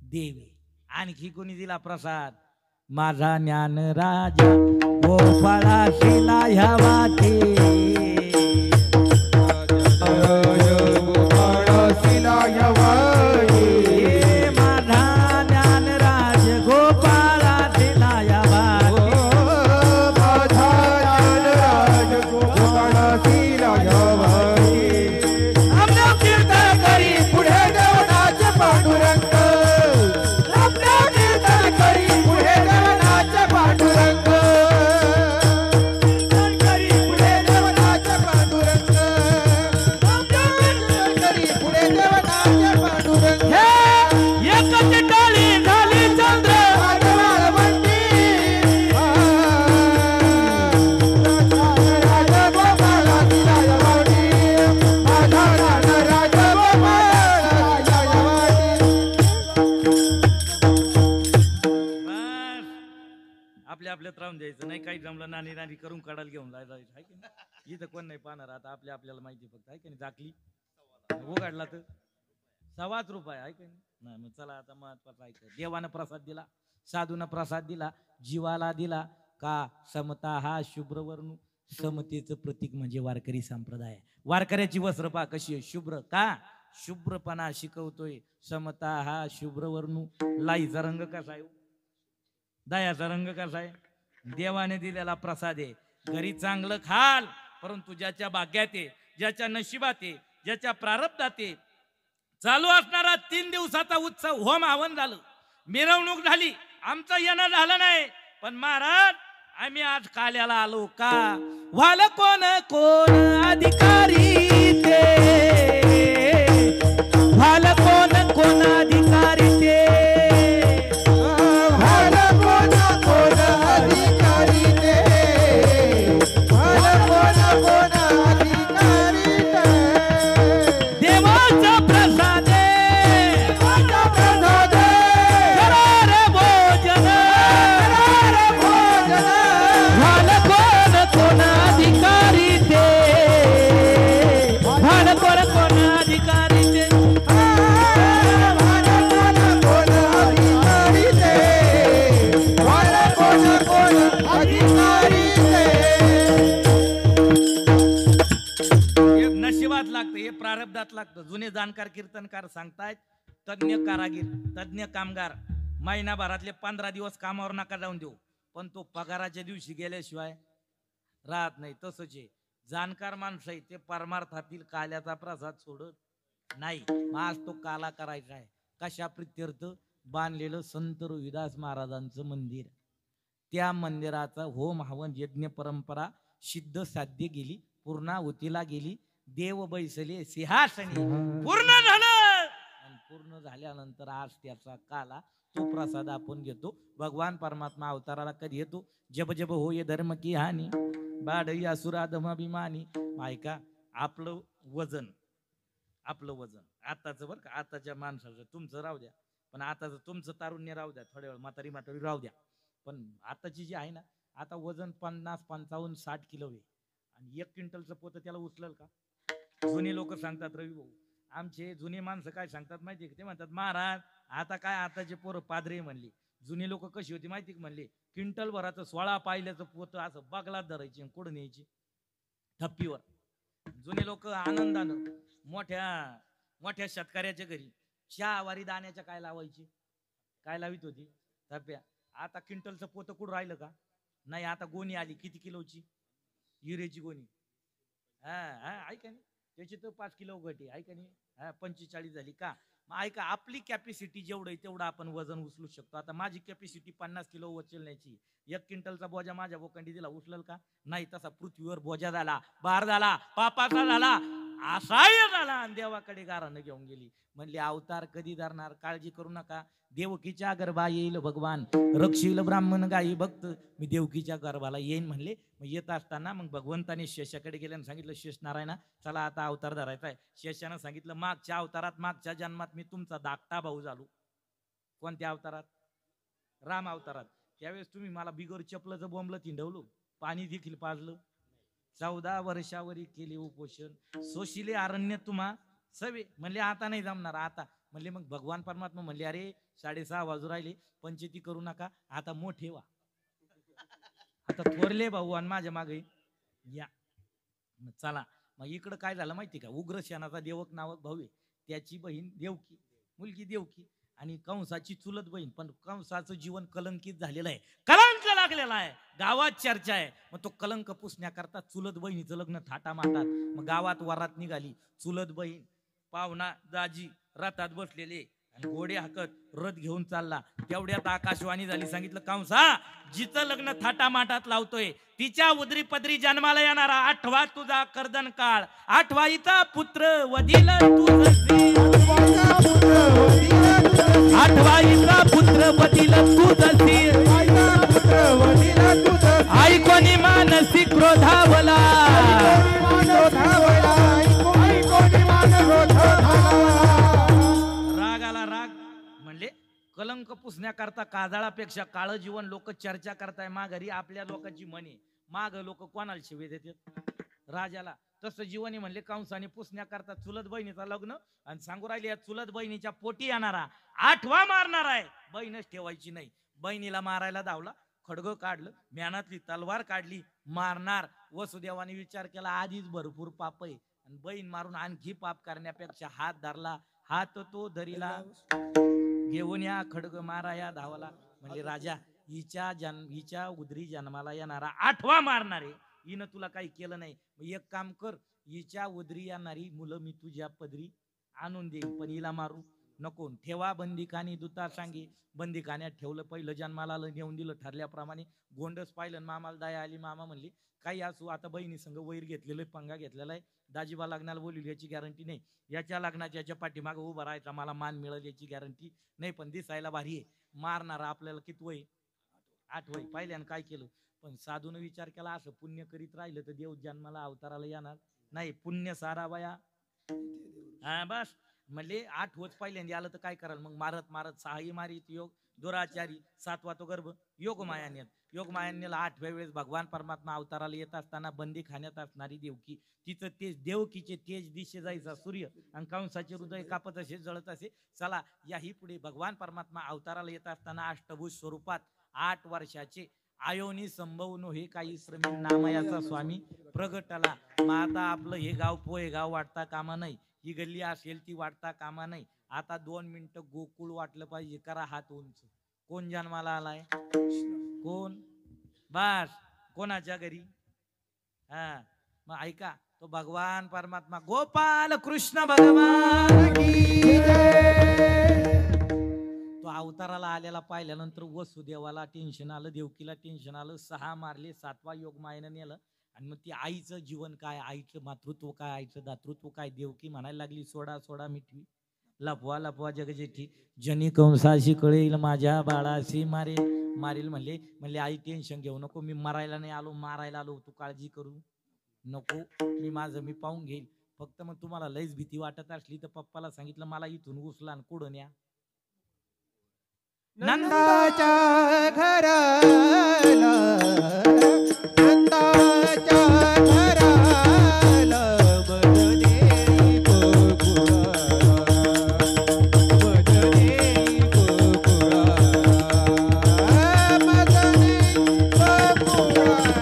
देवी. आणखी कोणी दिला प्रसाद? माझा ज्ञान राजा गोपाळा शिला ह्या वाटे, माझा ज्ञान राज गोपाळा शिला ह्या वाटे. आमना कीर्तन करी पुढे देवनाचे पांडुरंग आपल्या कीर्तन करी पुढे देवनाचे पांडुरंग कीर्तन करी पुढे देवनाचे पांडुरंग आपल्या कीर्तन करी पुढे देवनाचे पांडुरंग हे एकच टाळी झाली चंद्र वाळवंटी राजा गोपाळा दिला वाटी माझा राजा गोपाळा दिला वाटी बस. आपल्या आपल्यात राहून द्यायचं नाही, काही जमलं नानी नानी करून काढायला घेऊन जायचं आहे की नाही? इथं कोण नाही पाहणार आता, आपल्याला माहिती फक्त आहे की नाही. जाकली उघडला तर ₹1.25 आहे की नाही? मग चला आता महत्वाचं ऐक, देवानं प्रसाद दिला, साधूनं प्रसाद दिला, जीवाला दिला का समता हा शुभ्रवर्णू, समतेचं प्रतीक म्हणजे वारकरी संप्रदाय. वारकऱ्याची वस्त्र पा कशी आहे, शुभ्र. का शुभ्रपणा शिकवतोय. समता हा शुभ्रवर्णू. लाईचा रंग कसा आहे, दयाचा रंग कसा आहे? देवाने दिलेला प्रसाद आहे. घरी चांगलं खाल, परंतु ज्याच्या भाग्यात आहे, ज्याच्या नशिबात आहे, ज्याच्या प्रारब्धात आहे, चालू असणारा 3 दिवसाचा उत्सव होम हवन झालं, मिरवणूक झाली, आमचं येणं झालं नाही. पण महाराज आम्ही आज काल्याला आलो का? व्हाल कोण कोण अधिकारी ते, व्हाल कोण कोण अधिकारी ते, भाल कोण कोण अधिकारी ते भाल कोण कोण अधिकारी ते देवाचा प्रसाद माझा प्रसाद करा रे भोजन, रे भोजन व्हाल कोण कोण अधिकारी ते, व्हाल कोण कोण अधिकारी ते. भाल कोण कोण अधिकारी ते भाल कोण कोण अधिकारी ते हे नशिबात लागतं, हे प्रारब्धात लागतं. जुने जाणकार कीर्तनकार सांगतायत, तज्ञ कारागीर, तज्ञ कामगार महिनाभरातले 15 दिवस कामावर नका जाऊन देऊ, पण तो पगाराच्या दिवशी गेल्याशिवाय राहत नाही. तसंच आहे, जाणकार माणसं आहे ते परमार्थातील काल्याचा प्रसाद सोडत नाही. मग आज तो काला करायचा आहे. कशा प्रित्यर्थ? बांधलेलं संत रविदास महाराजांचं मंदिर, त्या मंदिराचा होम हवन यज्ञ परंपरा सिद्ध साध्य गेली, पूर्णाहुतीला गेली, देव बैसले सिंहासनी, पूर्ण झालं. आणि पूर्ण झाल्यानंतर आज त्याचा काला, तो प्रसाद आपण घेतो. भगवान परमात्मा अवताराला कधी येतो? जब जब हो ये धर्म की हानी, बाढई असुराधम अभिमानी. ऐका, आपलं वजन आताचं बरं का, आताच्या माणसाचं, तुमचं राहू द्या, पण आताचं तुमचं तारुण्य राहू द्या, थोड्या वेळ म्हातारी राहू द्या, पण आताची जी आहे ना, आता वजन 50 55 60 किलो आहे आणि 1 क्विंटलचं पोतं त्याला उचलल का? जुने लोक सांगतात, रवी भाऊ आमचे जुने माणसं काय सांगतात माहिती का? ते म्हणतात महाराज आता काय आताचे पोरं पादरे म्हणली. जुनी लोक कशी होती माहिती का म्हणले? क्विंटल भराचं 16 पायल्याचं पोतं असं बागलात धरायची, कुठं न्यायची? थप्पीवर. जुने लोक आनंदानं मोठ्या मोठ्या शेतकऱ्याच्या घरी चहावारी दाण्याच्या काय लावायची? काय लावित होती? थप्प्या. आता क्विंटलचं पोतं कुठं राहिलं का? नाही. आता गोणी आली. किती किलोची? युरियाची गोणी. ऐका नाही, त्याची तर 5 किलो गटी ऐका नाही. 45 झाली का? मग ऐका, आपली कॅपॅसिटी जेवढं आहे तेवढं आपण वजन उचलू शकतो. आता माझी कॅपॅसिटी 50 किलो उचलण्याची. 1 क्विंटलचा बोजा माझ्या बोकंडी दिला, उचलल का? नाही. तसा पृथ्वीवर बोजा झाला, बार झाला, पापाचा झाला, असहाय्य झाला आणि देवाकडे गारानं घेऊन गेली. म्हणले अवतार कधी धरणार? काळजी करू नका. देवकीच्या गर्भा येईल भगवान, रक्षील ब्राह्मण गाई भक्त. मी देवकीच्या गर्भाला येईन म्हणले. मग येत असताना मग भगवंताने शेषाकडे गेले आणि सांगितलं, शेष नारायणा चला आता अवतार धरायचा आहे. शेषानं सांगितलं, मागच्या अवतारात मागच्या जन्मात मी तुमचा धाकटा भाऊ झालो. कोणत्या अवतारात? राम अवतारात. त्यावेळेस तुम्ही मला बिगर चपलाचं बोंबलं तिंडवलं, पाणी देखील पाजलं, 14 वर्षावरी केले उपोषण, सोशिले अरण्य तुम्हा सवे. म्हणले आता नाही जमणार. आता म्हणले मग भगवान परमात्मा म्हणले, अरे 6:30 वाजू राहिले, पंचायती करू नका, आता मोठे व्हा. आता थोरले भाऊ आणि माझ्या मागे या. चला. मग इकडं काय झालं माहिती का? उग्रसेनाचा देवक नावक भाऊ आहे, त्याची बहीण देवकी, मुलगी देवकी, आणि कंसाची चुलत बहीण. पण कंसाचं जीवन कलंकित झालेलं आहे, कलंक लागलेला आहे, गावात चर्चा आहे. मग तो कलंक पुसण्याकरता चुलत बहिणीचं लग्न थाटा मारतात. मग गावात वरात निघाली. चुलत बहीण पाहुणा दाजी रथात बसलेले आणि घोडे हाकत रथ घेऊन चालला. तेवढ्यात आकाशवाणी झाली. सांगितलं, कंसा जिचं लग्न थाटा माटात लावतोय तिच्या उदरी पदरी जन्माला येणारा 8वा तुझा कर्दन काळ, 8वा इता पुत्र वधील तुझसी, 8वा इता पुत्र वधील तुझसी, ऐकोनी मानसी क्रोधावला, रागाला राग. म्हणले कलंक पुसण्याकरता काजळापेक्षा काळ जीवन लोक चर्चा करताय माघारी. आपल्या लोकांची म्हणे माग लोक कोणाला शिवे देतात? राजाला. तसं जीवनी म्हणले कंसाने पुसण्याकरता चुलत बहिणीचा लग्न आणि सांगू राहिले या चुलत बहिणीच्या पोटी येणारा 8वा मारणार आहे. बहीणच ठेवायची नाही. बहिणीला मारायला धावला, खडग काढलं, म्यानातली तलवार काढली, मारणार. वसुदेवाने विचार केला आधीच भरपूर पाप आहे आणि बहीण मारून आणखी पाप करण्यापेक्षा हात धरला. हात तो धरीला, घेऊन या खडग माराया धावला. म्हणजे राजा हिच्या उदरी जन्माला येणारा 8वा मारणार आहे. हिनं तुला काही केलं नाही. एक काम कर, हिच्या उदरी येणारी मुलं मी तुझ्या पदरी आणून देईन, पण हिला मारू नको. ठेवा बंदिखानी दुता सांगे. बंदिखान्यात ठेवलं. पहिलं जन्माला आलं, नेऊन दिलं ठरल्याप्रमाणे. गोंडस पाहिलं, मामाला दया आली. मामा म्हणली काही असू, आता बहिणी संग वैर घेतलेलं, पंगा घेतलेला आहे. दाजीबा लग्नाला बोलली याची गॅरंटी नाही. याच्या लग्नाच्या याच्या पाठीमागं उभा राहायचा, मला मान मिळेल याची गॅरंटी नाही. पण दिसायला भारी आहे. मारणारा आपल्याला किती वय? 8 वय. पाहिल्यानं काय केलं? पण साधून विचार केला, असं पुण्य करीत राहिलं तर देव जन्माला अवताराला येणार नाही. पुण्य सारा वया. बस म्हणले 8 वच पहिल्यांदा आलं तर काय कराल? मग मारत मारत 6ही मारीत योग दुराचारी, 7वा तो गर्भ योगमायान्य. योगमायान्याला 8व्या वेळेस भगवान परमात्मा अवताराला येत असताना बंदी खाण्यात असणारी देवकी, तिचं तेज, देवकीचे तेज दिशे जायचा सूर्य आणि कंसाचे हृदय कापत असे, जळत असे. चला याही पुढे भगवान परमात्मा अवताराला येत असताना अष्टभुज स्वरूपात 8 वर्षाचे आयोनी संभवनो हे काही श्रमी नामयाचा स्वामी प्रगटाला. मग आता आपलं हे गाव पोहे गाव वाटता कामा नाही, ही गल्ली असेल ती वाटता कामा नाही. आता 2 मिनिटं गोकुळ वाटलं पाहिजे. करा हात उंच. कोण जन्माला आलाय? कोण? बस कोणाच्या घरी? मग ऐका, तो भगवान परमात्मा गोपाल कृष्ण भगवान की जय. तो अवताराला आलेला पाहिल्यानंतर वसुदेवाला टेन्शन आलं, देवकीला टेन्शन आलं. 6 मारले, 7वा योग मायेनं नेलं. आणि मग ती आईचं जीवन काय, आईचं मातृत्व काय, आईचं दातृत्व काय. देवकी म्हणायला लागली सोडा सोडा मिठवी, लपवा लपवा जगजेठी, जनी कंसाशी कळेल माझ्या बाळाशी मारेल मारेल. म्हणले आई टेन्शन घेऊ नको, मी मरायला नाही आलो, मारायला आलो. तू काळजी करू नको, मी माझं मी पाहून घेईल. फक्त मग तुम्हाला लईच भीती वाटत असली तर पप्पाला सांगितलं मला इथून उचला आणि कुठं न्या. नंदाच्या घराला नंदाच्या घराला बदने गोकुळाला बदने गोकुळाला बदने गोकुळाला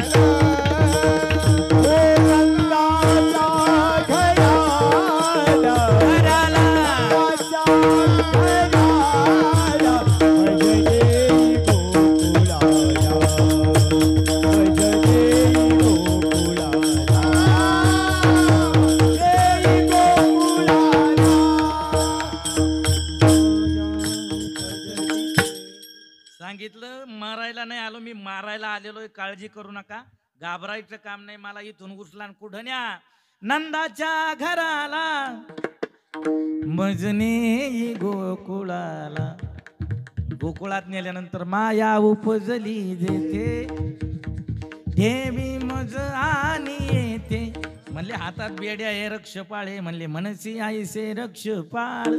सांगितलं मारायला नाही आलो मी, मारायला आलेलोय, काळजी करू नका, घाबरायचं काम नाही, मला इथून उचला आणि कुठं न्या. नंदाच्या घराला भजने गोकुळाला. गोकुळात नेल्यानंतर माया उपजली जेथे देवी मज आणि येते. म्हणले हातात बेड्या हे रक्षपाळे, म्हणले मनसी आईसे रक्षपाळ.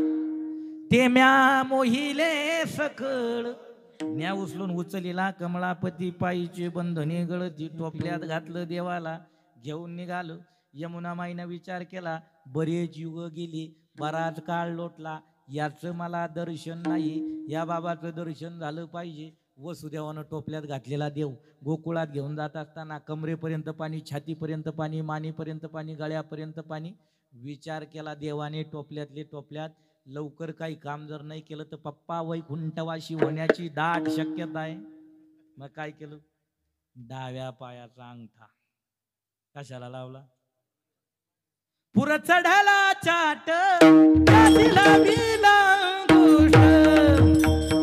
ते म्या मोहिले सकळ न्या उचलून उचलीला कमळापती पायीचे बंधने गळती टोपल्यात घातलं देवाला. घेऊन निघालो. यमुना माईनं विचार केला बरेच युग गेली, बराच काळ लोटला, याचं मला दर्शन नाही, या बाबाचं दर्शन झालं पाहिजे. वसुदेवानं टोपल्यात घातलेला देव गोकुळात घेऊन जात असताना कमरेपर्यंत पाणी, छातीपर्यंत पाणी, मानेपर्यंत पाणी, गळ्यापर्यंत पाणी. विचार केला देवाने टोपल्यातले टोपल्यात, लवकर काही काम जर नाही केलं तर पप्पा वैकुंठवासी होण्याची दाट शक्यता आहे. मग काय केलं, डाव्या पायाचा अंगठा कशाला लावला, पुर चढाला चाट, त्याची लाविला गोष्ट,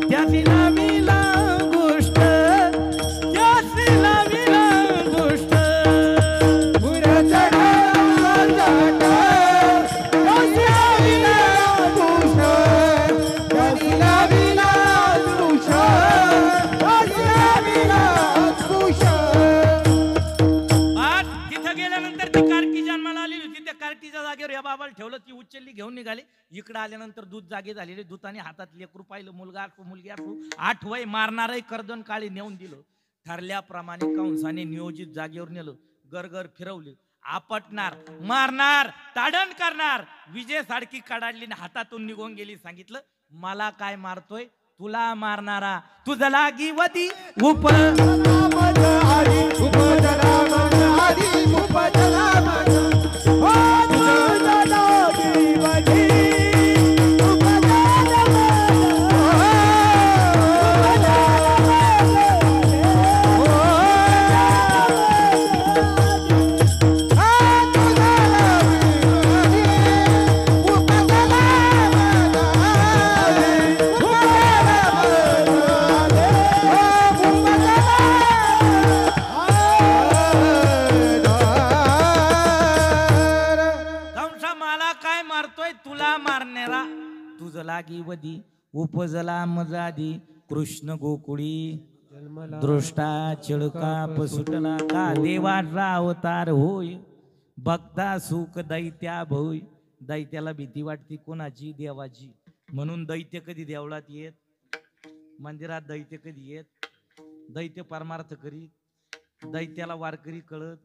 त्याची लाविला गोष्ट, त्याची लाविला गोष्ट. पुर चढाला चाट, त्याची लाविला गोष्ट, त्याची लाविला गोष्ट, त्याची लाविला गोष्ट. तिथं गेल्यानंतर ती कार्टी जन्माला आलेली होती. त्या कार्टीच्या जागेवर या बाबाला ठेवलं, ती उचलली घेऊन निघाली. इकडे आल्यानंतर दूध जागे झालेले, दूताने हातात लेकरू पाहिलं, मुलगा असो मुलगी असो, आठवय मारणारही कर्दन काळी नेऊन दिलं. ठरल्याप्रमाणे कंसाने नियोजित जागेवर नेलं, गरगर फिरवली, आपटणार, मारणार, ताडण करणार. विजय सारखी कडाडली हातातून निघून गेली. सांगितलं मला काय मारतोय, तुला मारणारा तुझ लागी वदी लागी वदी उपजला मजादी. कृष्ण गोकुळी दृष्टा चिळका पसुटला का देवाचा अवतार होय. भक्ता सुख दैत्या भोय. दैत्याला भीती वाटते कोणाची, देवाची. म्हणून दैत्य कधी देवळात येत, मंदिरात दैत्य कधी येत, दैत्य परमार्थ करीत, दैत्याला वारकरी कळत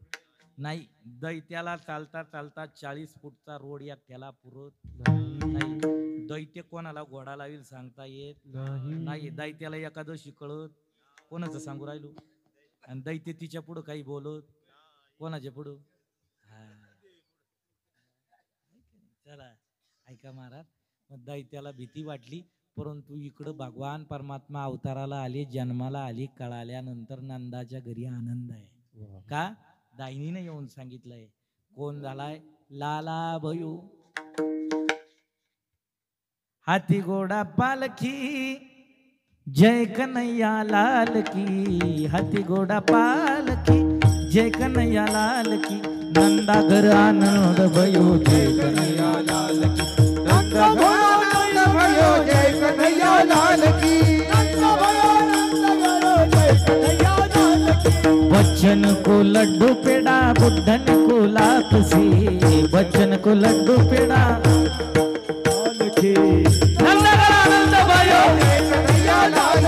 नाही. दैत्याला चालता चालता 40 फूटचा रोड एकट्याला पुरत नाही. दैत्य कोणाला घोडा लावील सांगता येत नाही. दैत्याला एकादशी कळत, कोणाचं सांगू राहिलो. आणि दैत्य तिच्या पुढं काही बोलत, कोणाच्या पुढं. चला ऐका महाराज, मग दैत्याला भीती वाटली. परंतु इकडं भगवान परमात्मा अवताराला आले, जन्माला आली. कळाल्यानंतर नंदाच्या घरी आनंद आहे. का दायनीने येऊन सांगितलंय, कोण झालाय, लाला भयो. हाथी घोडा पालखी जय कन्हैया लाल की. हाथी घोडा पालखी जय कन्हैया लाल की. नंदा घर आनंद भयो जय कन्हैया लाल की. नंदा घर आनंद भयो जय कन्हैया लाल की. नंदा घर आनंद भयो जय कन्हैया लाल की. बच्चन को लड्डू पेड़ा बुढ़न को लापसी. बच्चन को लड्डू पेड़ा नंदा घर आनंद भयो जय कन्हैया लाल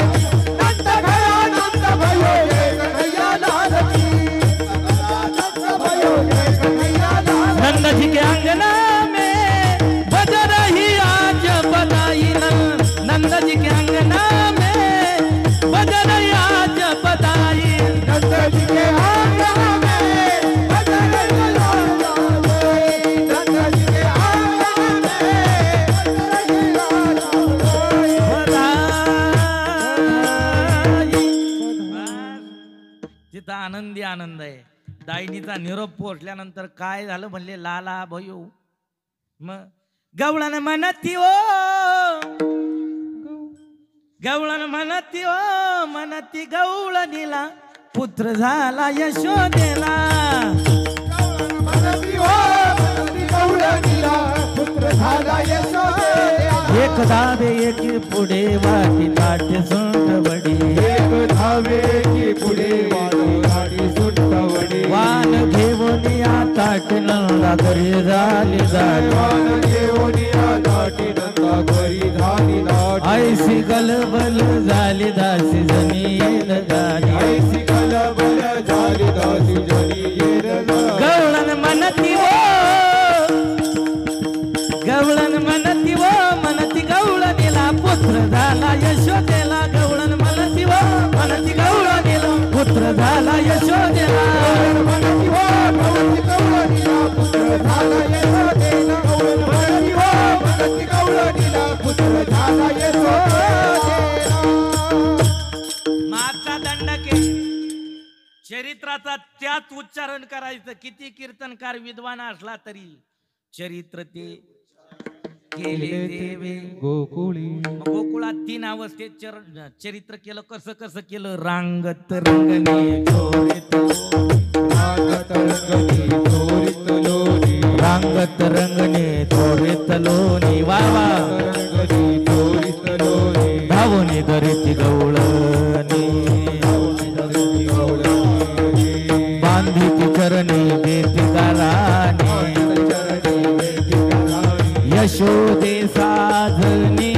आनंदी आनंद आहे. दायनीचा निरोप पोहोचल्यानंतर काय झालं म्हणले लाला भयो. मग गवळण म्हणती ओ गवळण म्हणती ओ म्हणती गवळणीला पुत्र झाला यशोदेला. पुत्र झाला यशोदेला. एक धावे एकी पुढे वाटी ताट सुंटवडी. एक धावे की पुढे वाटी सुंटवडी. वान घेऊन या ताट नंदा घरी झाली झाली. वान घेऊन या ताटी नंदा घरी झाली झाली. ऐसी गलबल झाली दासी जनी येल गाली. ऐसी गलबल झाली दासी जनी येल गाली. गवळण म्हणती ओ गवळण म्हणती ओ म्हणती गवळणीला पुत्र झाला यशोदेला. गवळण म्हणती ओ म्हणती गवळणीला पुत्र झाला यशोदेला. म्हणती हो म्हणती गवळणीला पुत्र झाला यशोदेला. म्हणती हो म्हणती गवळणीला पुत्र झाला यशोदेला. मागचा दंडके चरित्राचा त्याच उच्चारण करायचं. किती कीर्तनकार विद्वान असला तरी चरित्र ते केले देवे गोकुळी. गोकुळात 3 अवस्थेत चरित्र केलं. कसं कसं केलं. रांगत रंगणे चोरीत रांगत रंगणी चोरीत लोणी. रांगत रंगणे चोरीत लोणी. वा वा रंगणी चोरीत लोणी. धावणी धरती गवळणी. बांधिती चरणी देती गाराणी. यशोदे साधनी.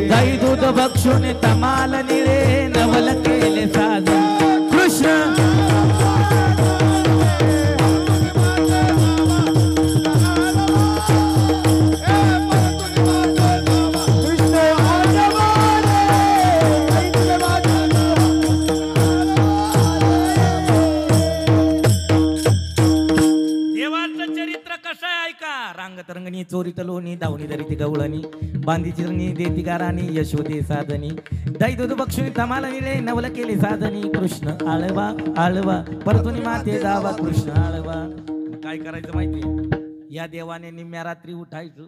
गाई दूध बक्षुन तमाल निळे नवल केले साधन. कृष्ण रांगत रंगणी चोरीत लोणी. धावणी धरिती गवळणी. बांधी चिरणी देती गाराणी. यशोदे साधनी. दाई दूध बक्षुनी तमाला निळे नवल केले साधनी. कृष्ण आळवा आळवा परतुनी माते दावा. कृष्ण आळवा. काय करायचं माहितीये. या देवाने निम्म्या रात्री उठायचं.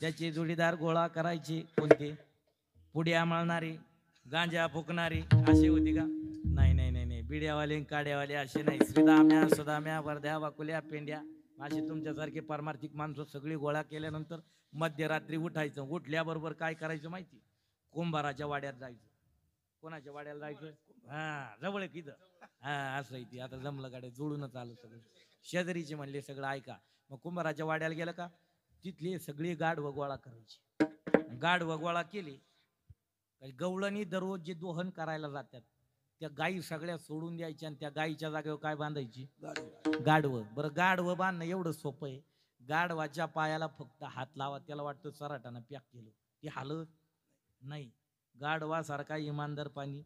त्याचे जोडीदार गोळा करायचे. कोणते. पुढे आमळणारे गांजा फुकणारे असे होते का. नाही नाही नाही नाही. बिड्यावाले काड्यावाले असे नाही. श्रीदाम्या सुदाम्या वर्ध्या वाकुल्या पेंड्या अशी तुमच्यासारखे पारमार्थिक माणसं सगळी गोळा केल्यानंतर मध्यरात्री उठायचं. उठल्याबरोबर काय करायचं माहिती. कुंभाराच्या वाड्यात जायचं. कोणाच्या वाड्याला जायचं. हा जवळ इथं. हा असं इथे आता जमलं गाड्या जोडूनच आलं सगळं. शेजारीचे म्हणले सगळं ऐका. मग कुंभाराच्या वाड्याला गेलं का तिथले सगळे गाढवं गोळा करायचे. गाढवं गोळा केले. गवळणी दररोज जे दोहन करायला जातात त्या गायी सगळ्या सोडून द्यायच्या आणि त्या गायीच्या जागेवर काय बांधायची. गाढवं. बरं गाढवं बांधणं एवढं सोपं आहे. गाढवाच्या पायाला फक्त हात लावा. त्याला वाटतं सराटानं पॅक केलं. ती हालत नाही. गाढवासारखा इमानदार पाणी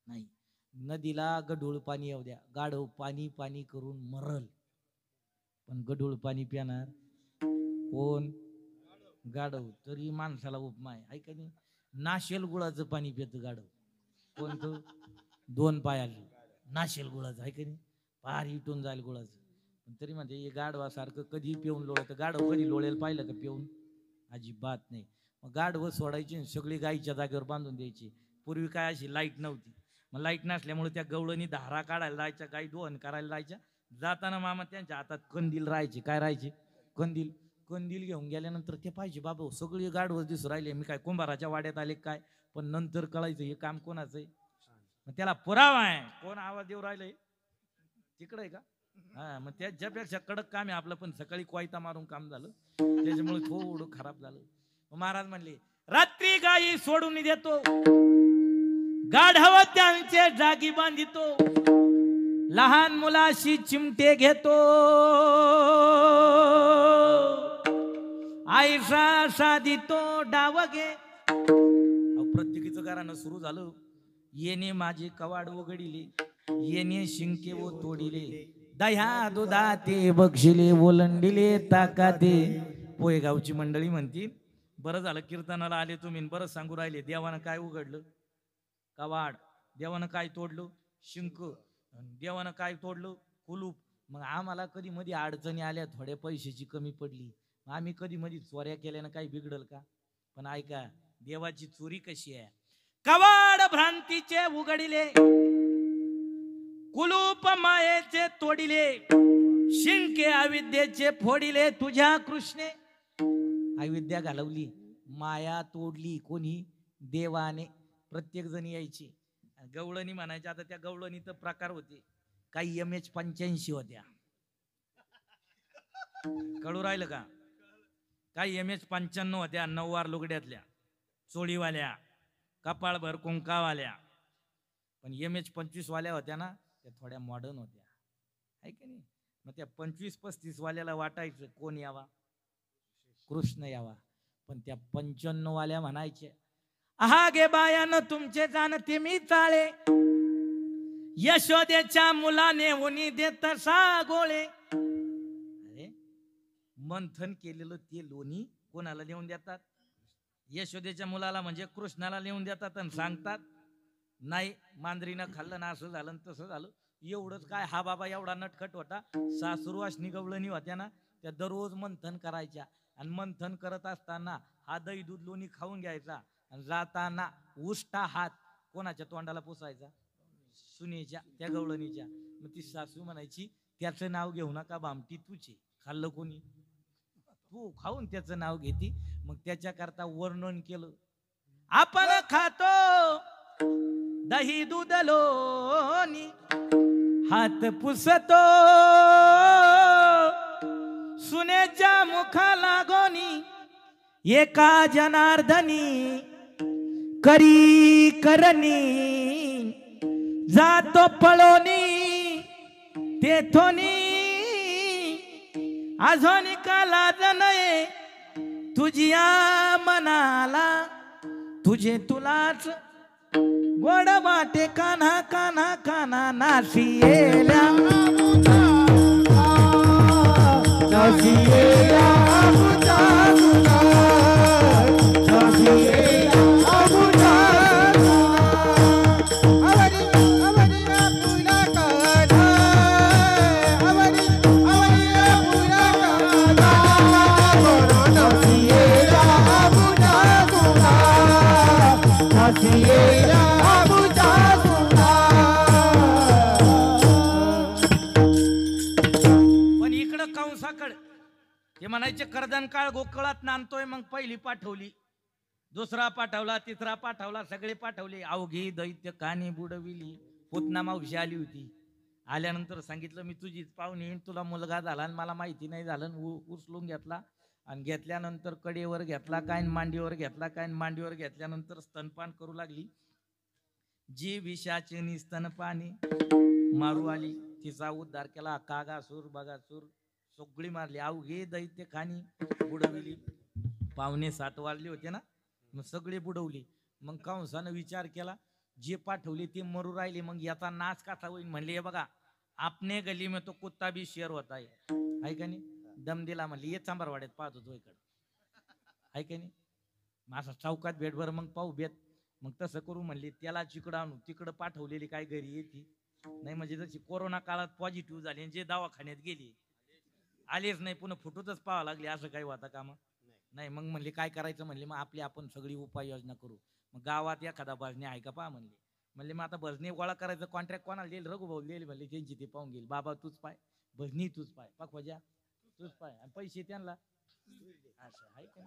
नाही. नदीला गढूळ पाणी येऊ द्या. गाढव पाणी पाणी करून मरल. पण गढूळ पाणी पिणार कोण. गाढव. तरी माणसाला उपमा आहे का नाही. नाशेल गुळाचं पाणी पितं गाढव. कोणतं. 2 पायाला नाशेल गुळाचं आहे का नाही. पार इटून जाईल गुळाचं. तरी म्हणजे हे गाढवासारखं कधी पिऊन लोळत. गाढव कधी लोळेल पाहिलं का पिऊन. अजिबात नाही. मग गाढवं सोडायची सगळी गायीच्या जागेवर बांधून द्यायची. पूर्वी काय अशी लाईट नव्हती. मग लाईट नसल्यामुळे त्या गवळणी धारा काढायला जायच्या. गाई दोहन करायला जायच्या. जाताना मामा त्यांच्या हातात कंदील राहायचे. काय राहायचे. कंदील. कंदील घेऊन गेल्यानंतर ते पाहिजे बाबा सगळे गाढवं दिसू राहिले. मी काय कुंभाराच्या वाड्यात आले काय. पण नंतर कळायचं हे काम कोणाचं आहे. मग त्याला पुरावा आहे. कोण आवाज देऊ राहिलंय तिकडे आहे का. हा मग त्याच्यापेक्षा कडक काम आहे आपलं. पण सकाळी कोयता मारून काम झालं त्याच्यामुळे थोडं खराब झालं. महाराज म्हणले रात्री गायी सोडून देतो. गाढव त्यांचे जागी बांधितो. लहान मुलाशी चिमटे घेतो. आयसा साधितो डावगे. प्रत्येकीचं गाणं सुरू झालं. येणे माझे कवाड उघडिले. येणे शिंके व तोडिले. दह्या दुधाते बक्षिले ओलंडिले ताकाते. पोहेगावची मंडळी म्हणतील बरं झालं कीर्तनाला आले तुम्ही. बरं सांगू राहिले देवानं काय उघडलं. कवाड. देवानं काय तोडलं शिंक, देवानं काय तोडलं कुलूप. मग आम्हाला कधी मध्ये अडचणी आल्या, थोड्या पैशाची कमी पडली, आम्ही कधी मध्ये चोऱ्या केल्यानं काही बिघडल का? पण ऐका, देवाची चोरी कशी आहे, कवाड भ्रांतीचे उघडिले, कुलूप मायेचे तोडिले, शिंके अविद्येचे फोडिले, तुझ्या कृष्णे. अविद्या घालवली, माया तोडली, कोणी? देवाने. प्रत्येक जण यायची, गवळणी म्हणायची. आता त्या गवळणी तर प्रकार होते, काही MH85 होत्या, कळू राहिलं का? काही MH95 होत्या, 9 वार लुगड्यातल्या, चोळीवाल्या, कपाळभर कुंकावाल्या. पण MH25 वाल्या होत्या ना, त्या थोड्या मॉडर्न होत्या, आहे की नाही? मग त्या 25-35 वाल्याला वाटायचं कोण यावा? कृष्ण यावा. पण त्या 95 वाल्या म्हणायचे, आहा गे बायानं तुमचे जाणते मी चाळे, यशोदेच्या मुलाने उनी देत गोळे. अरे, मंथन केलेलं ते लोणी कोणाला नेऊन देतात? यशोदेच्या मुलाला, म्हणजे कृष्णाला नेऊन देतात आणि सांगतात, नाही मांजरीनं खाल्लं ना, असं झालं तसं झालं. एवढंच काय, हा बाबा एवढा नटखट होता. सासुरवासनी गवळणी होत्या ना, त्या दररोज मंथन करायच्या, आणि मंथन करत असताना हा दही दूध लोणी खाऊन घ्यायचा, आणि जाताना उष्टा हात कोणाच्या तोंडाला पुसायचा? सुनेच्या, त्या गवळणीच्या. मग ती सासू म्हणायची, त्याचं नाव घेऊ नका भामटी, तुझे खाल्लं कोणी? तू खाऊन त्याचं नाव घेती. मग त्याच्याकरता वर्णन केलं, आपण खातो दही दूध लोणी, हात पुसतो सुनेच्या मुखा लागोनी, एका जनार्दनी करी करणी, जातो पळोनी तेथोनी, आझोनी का लाज नये तुझिया मनाला, तुझे तुलाच गोड वाटे कान्हा कान्हा कान्हा, नाशियेल्या नाशियेल्या अबुजा गुना, नाशियेल्या अबुजा गुना, आवडी आवडी आपुला काना, आवडी आवडी आपुला काना, गोरो नाशियेल्या अबुजा गुना, नाशियेल्या अबुजा गुना. पण इकडं कंसाकड ते म्हणायचे, कर्दन काळ गोकुळात नांदतोय. मग पहिली पाठवली, दुसरा पाठवला, तिसरा पाठवला, सगळे पाठवले. अवघी दैत्य कानी बुडविली. पुतना मावशी आली होती. आल्यानंतर सांगितलं, मी तुझीच पाहुणी, तुला मुलगा झाला आणि मला माहिती नाही झालं. उचलून घेतला, आणि घेतल्यानंतर कडेवर घेतला काय, मांडीवर घेतला काय, मांडीवर घेतल्यानंतर स्तनपान करू लागली. जी विषाचिनी स्तनपाणी मारू आली, तिचा उद्धार केला. कागासूर बगासूर सगळी मारली. अवघे दैत्य खानी बुडविली. 6:45 वाजले होते ना, मग सगळे बुडवली. मग कंसानं विचार केला, जे पाठवले ते मरू राहिले, मग याचा नाच कसा होईल? म्हणले, हे बघा, आपने गली में तो कुत्ता भी शेर होता है का नाही? दम दिला, म्हणले ये चांबारवाड्यात पाहत होतो इकडं, आहे का नाही? मग असा चौकात भेटभर मग पाहू बेत. मग तसं करू म्हणले, त्याला तिकडं आणू. तिकडं पाठवलेली काय घरी येते नाही, म्हणजे जशी कोरोना काळात पॉझिटिव्ह झाले, जे दवाखान्यात गेले आलेच नाही, पुन्हा फुटूतच पाहावं लागले, असं काही होता का? मग नाही. मग म्हणले काय करायचं? म्हणले मग आपली आपण सगळी उपाययोजना करू. मग गावात एखादा भजनी आहे का पहा म्हणले. म्हणले मग आता भजनी गोळा करायचं कॉन्ट्रॅक्ट कोणाला देईल? रघुभाऊ देईल. म्हणले त्यांची ते पाहून घेईल. बाबा तूच पाय, भजनी तूच पाय, पाखवाजा तूच पाय, आणि पैसे त्यांना असं आहे का?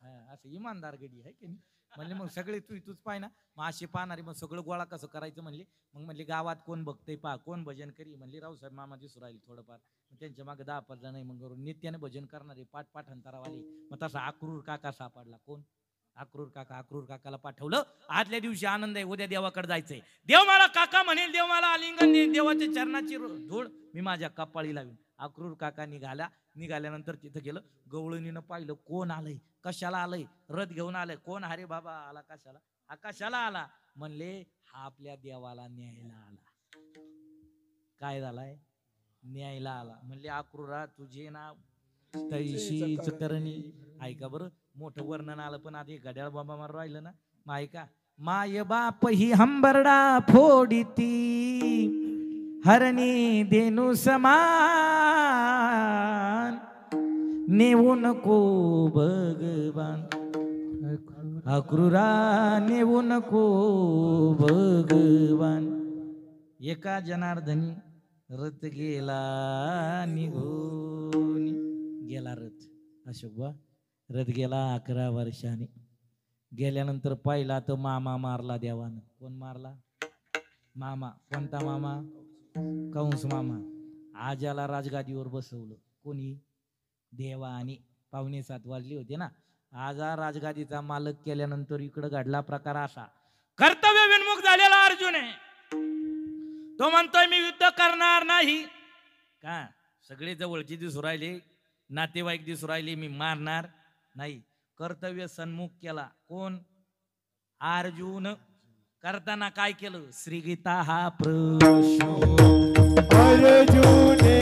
हा, असं इमानदार गडी आहे की नाही? म्हणले मग सगळे तूच पाय ना. मग असे पाहणारे, मग सगळं गोळा कसं करायचं म्हणले. मग म्हणले गावात कोण बघतंय पहा, कोण भजन करी? म्हणले रावसाहेब मामा दिसू राहिले थोडंफार. मग त्यांच्या मागे 10-15 जण मग नित्याने भजन करणारे, पाठांतरावाले. मग तसा अक्रूर काका सापडला. कोण? अक्रूर काका. अक्रूर काकाला पाठवलं. आदल्या दिवशी आनंद आहे, उद्या देवाकडे जायचंय. देव मला काका म्हणेल, देव मला आलिंगन देईल, देवाच्या चरणाची धूळ मी माझ्या कपाळी लावीन. अक्रूर काका निघाल्यानंतर तिथं गेलं. गवळणीनं पाहिलं, कोण आलंय, कशाला आलंय, रथ घेऊन आलंय. कोण? अरे बाबा आला कशाला? हा कशाला आला? म्हणले हा आपल्या देवाला न्यायला आला. काय झालाय? न्यायला आला. म्हणले अक्रूरा तुझे नाव तैशीच करणी. ऐका बरं, मोठं वर्णन आलं, पण आधी घड्याळ बाबा मार राहिलं ना. मग ऐका, माय बाप ही हंबरडा फोडिती हरणी देनु समान नेऊ नको भगवान अक्रूरा नेऊ नको भगवान एका जनार्दनी रथ गेला निघून गेला रथ अशोक बा रथ गेला 11 वर्षांनी गेल्यानंतर पाहिला तर मामा मारला देवानं कोण मारला मामा कोणता मामा कंस मामा आजाला राजगादीवर बसवलं कोणी देवानी 6:45 वाजली होते ना आजा राजगादीचा मालक केल्यानंतर इकडे घडला प्रकार असा कर्तव्य विन्मुख झालेला अर्जुन आहे तो म्हणतोय मी युद्ध करणार नाही का सगळे जवळचे दिसू राहिले नातेवाईक दिसू राहिले मी मारणार नाही कर्तव्य सन्मुख केला कोण अर्जुन करताना काय केलं श्रीगीता हा प्रश्न अर्जुने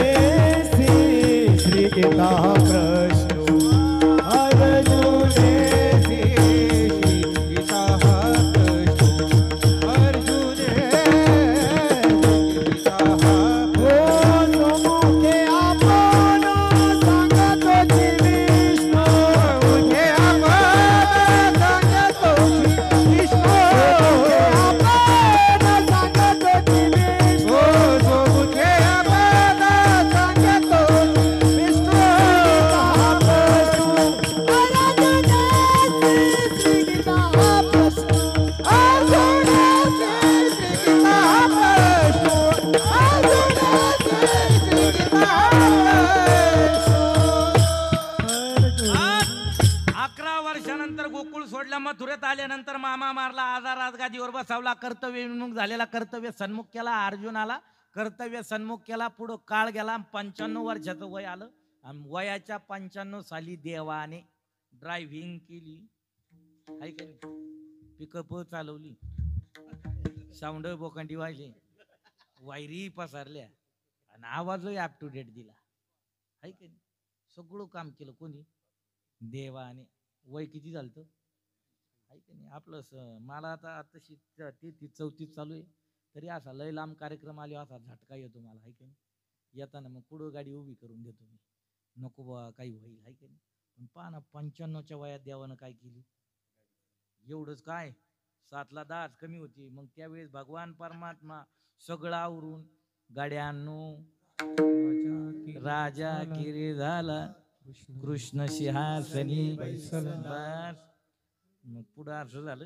श्रीगीता प्रश्न अर्जुने श्रीगीता प्रश्न अर्जुने श्रीगीता हो मुखे आपण सांगतो विष्णू मुखे आपण सांगतो विष्णू मथुरेत आल्यानंतर मामा मारला आजार राजगादीवर बसवला कर्तव्य विन्मुख झालेला कर्तव्य सन्मुख केला अर्जुनाला कर्तव्य सन्मुख केला पुढं काळ गेला 95 वर्षाचं वय आलं आणि वयाच्या 95 साली देवाने ड्रायव्हिंग केली पिकअप चालवली साऊंड बोकंडी वाजली वायरी पसरल्या आणि आवाजही अप टू डेट दिला आहे की नाही सगळं काम केलं कोणी देवाने वय किती झालं आहे की नाही आपलं मला आता आताशी 33-34 चालू आहे तरी असा लय लांब कार्यक्रम आले असा झटका येतो मला आहे की नाही येताना मग पुढं गाडी उभी करून देतो मी नको बा काही होईल आहे की नाही पण पहा ना 95च्या वयात देवानं काय केली एवढंच काय 7ला 10 कमी होती मग त्यावेळेस भगवान परमात्मा सगळं आवरून गाड्यांनो राजा किरी झाला कृष्ण सिंहासनी बस मग पुढं असं झालं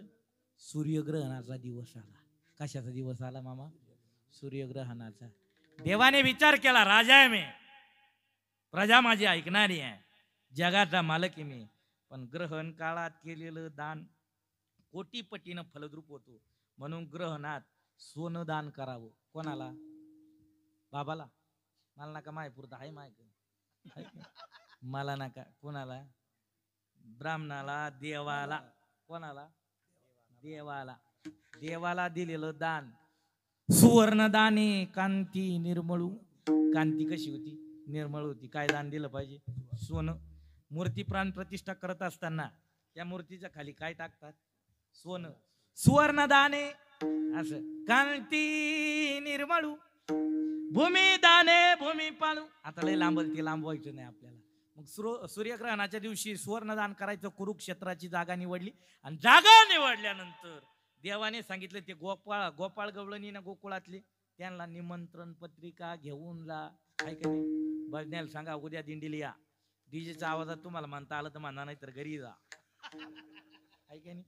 सूर्यग्रहणाचा दिवस आला कशाचा दिवस आला मामा सूर्यग्रहणाचा देवाने विचार केला राजा आहे मी प्रजा माझी ऐकणारी आहे जगाचा मालक आहे मी पण ग्रहण काळात केलेलं दान कोटीपटीनं फलद्रूप होतो म्हणून ग्रहणात सोनं दान करावं कोणाला बाबाला मला नका मायपुरता आहे माय मला नका कोणाला ब्राह्मणाला देवाला कोणाला देवाला देवाला दिलेलं दान सुवर्ण दाने कांती निर्मळू कांती कशी होती निर्मळ होती काय दान दिलं पाहिजे सोनं मूर्ती प्राण प्रतिष्ठा करत असताना त्या मूर्तीच्या खाली काय टाकतात सोनं सुवर्ण दाने असं कांती निर्मळू भूमी दाने भूमी पाळू आता लय लांब व्हायचं नाही आपल्याला मग सूर्यग्रहणाच्या दिवशी सुवर्णदान करायचं कुरुक्षेत्राची जागा निवडली आणि जागा निवडल्यानंतर देवाने सांगितलं ते गोपाळ गवळणी ना गोकुळातले त्यांना निमंत्रण पत्रिका घेऊन जा काय का नाही बजण्याला सांगा उद्या दिंडीला या डीजेच्या आवाजात तुम्हाला म्हणता आलं तर म्हणा नाही तर घरी जा काय का नाही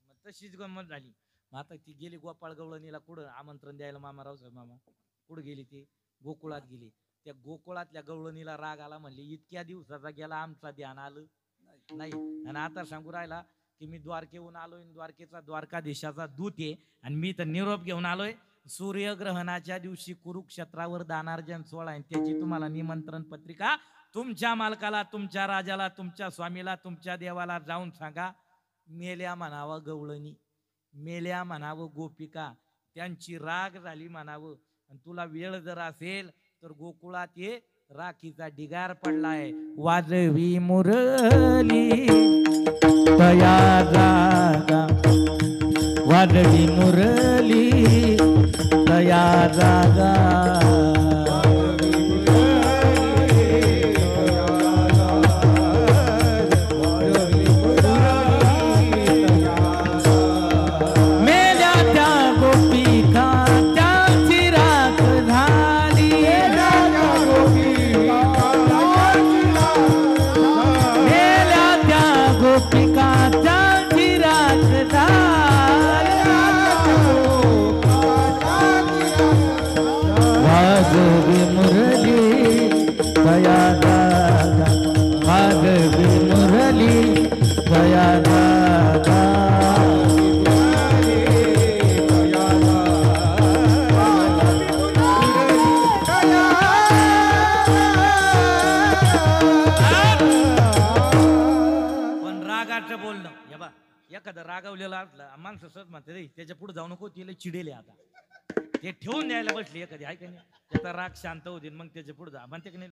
मग तशीच गंमत झाली मग आता ती गेली गोपाळ गवळणीला कुठं आमंत्रण द्यायला मामा रावसाहेब मामा कुठं गेली ती गोकुळात गेली त्या गोकुळातल्या गवळणीला राग आला म्हणले इतक्या दिवसाचा गेला आमचा ध्यान आलं नाही आणि आता सांगू राहिला की मी द्वारकेहून आलोय द्वारकेचा द्वारकाधीशाचा दूत आहे आणि मी तर निरोप घेऊन आलोय सूर्यग्रहणाच्या दिवशी कुरुक्षेत्रावर दानार्जन सोहळा आहे त्याची तुम्हाला निमंत्रण पत्रिका तुमच्या मालकाला तुमच्या राजाला तुमच्या स्वामीला तुमच्या देवाला जाऊन सांगा मेल्या म्हणावं गवळणी मेल्या म्हणावं गोपिका त्यांची राग झाली म्हणावं आणि तुला वेळ जर असेल तर गोकुळात ये राखीचा ढिगार पडलाय वाजवी मुरली तया जागा वाजवी मुरली तया जागा मेल्या त्या गोपिका त्याची राख झाली मेल्या त्या गोपिका त्याची राख झाली वाजवी मुरली तया जागा वाजवी मुरली तया जागा पण रागाचं बोलणं हे बा एखादं रागावलेलं असलं माणसं सहज म्हणते रे त्याच्या पुढे जाऊ नको तिला चिडेले आता ते ठेवून द्यायला बसली एखादी आहे का नाही त्याचा राग शांत होतील मग त्याच्या पुढे जा म्हणते की नाही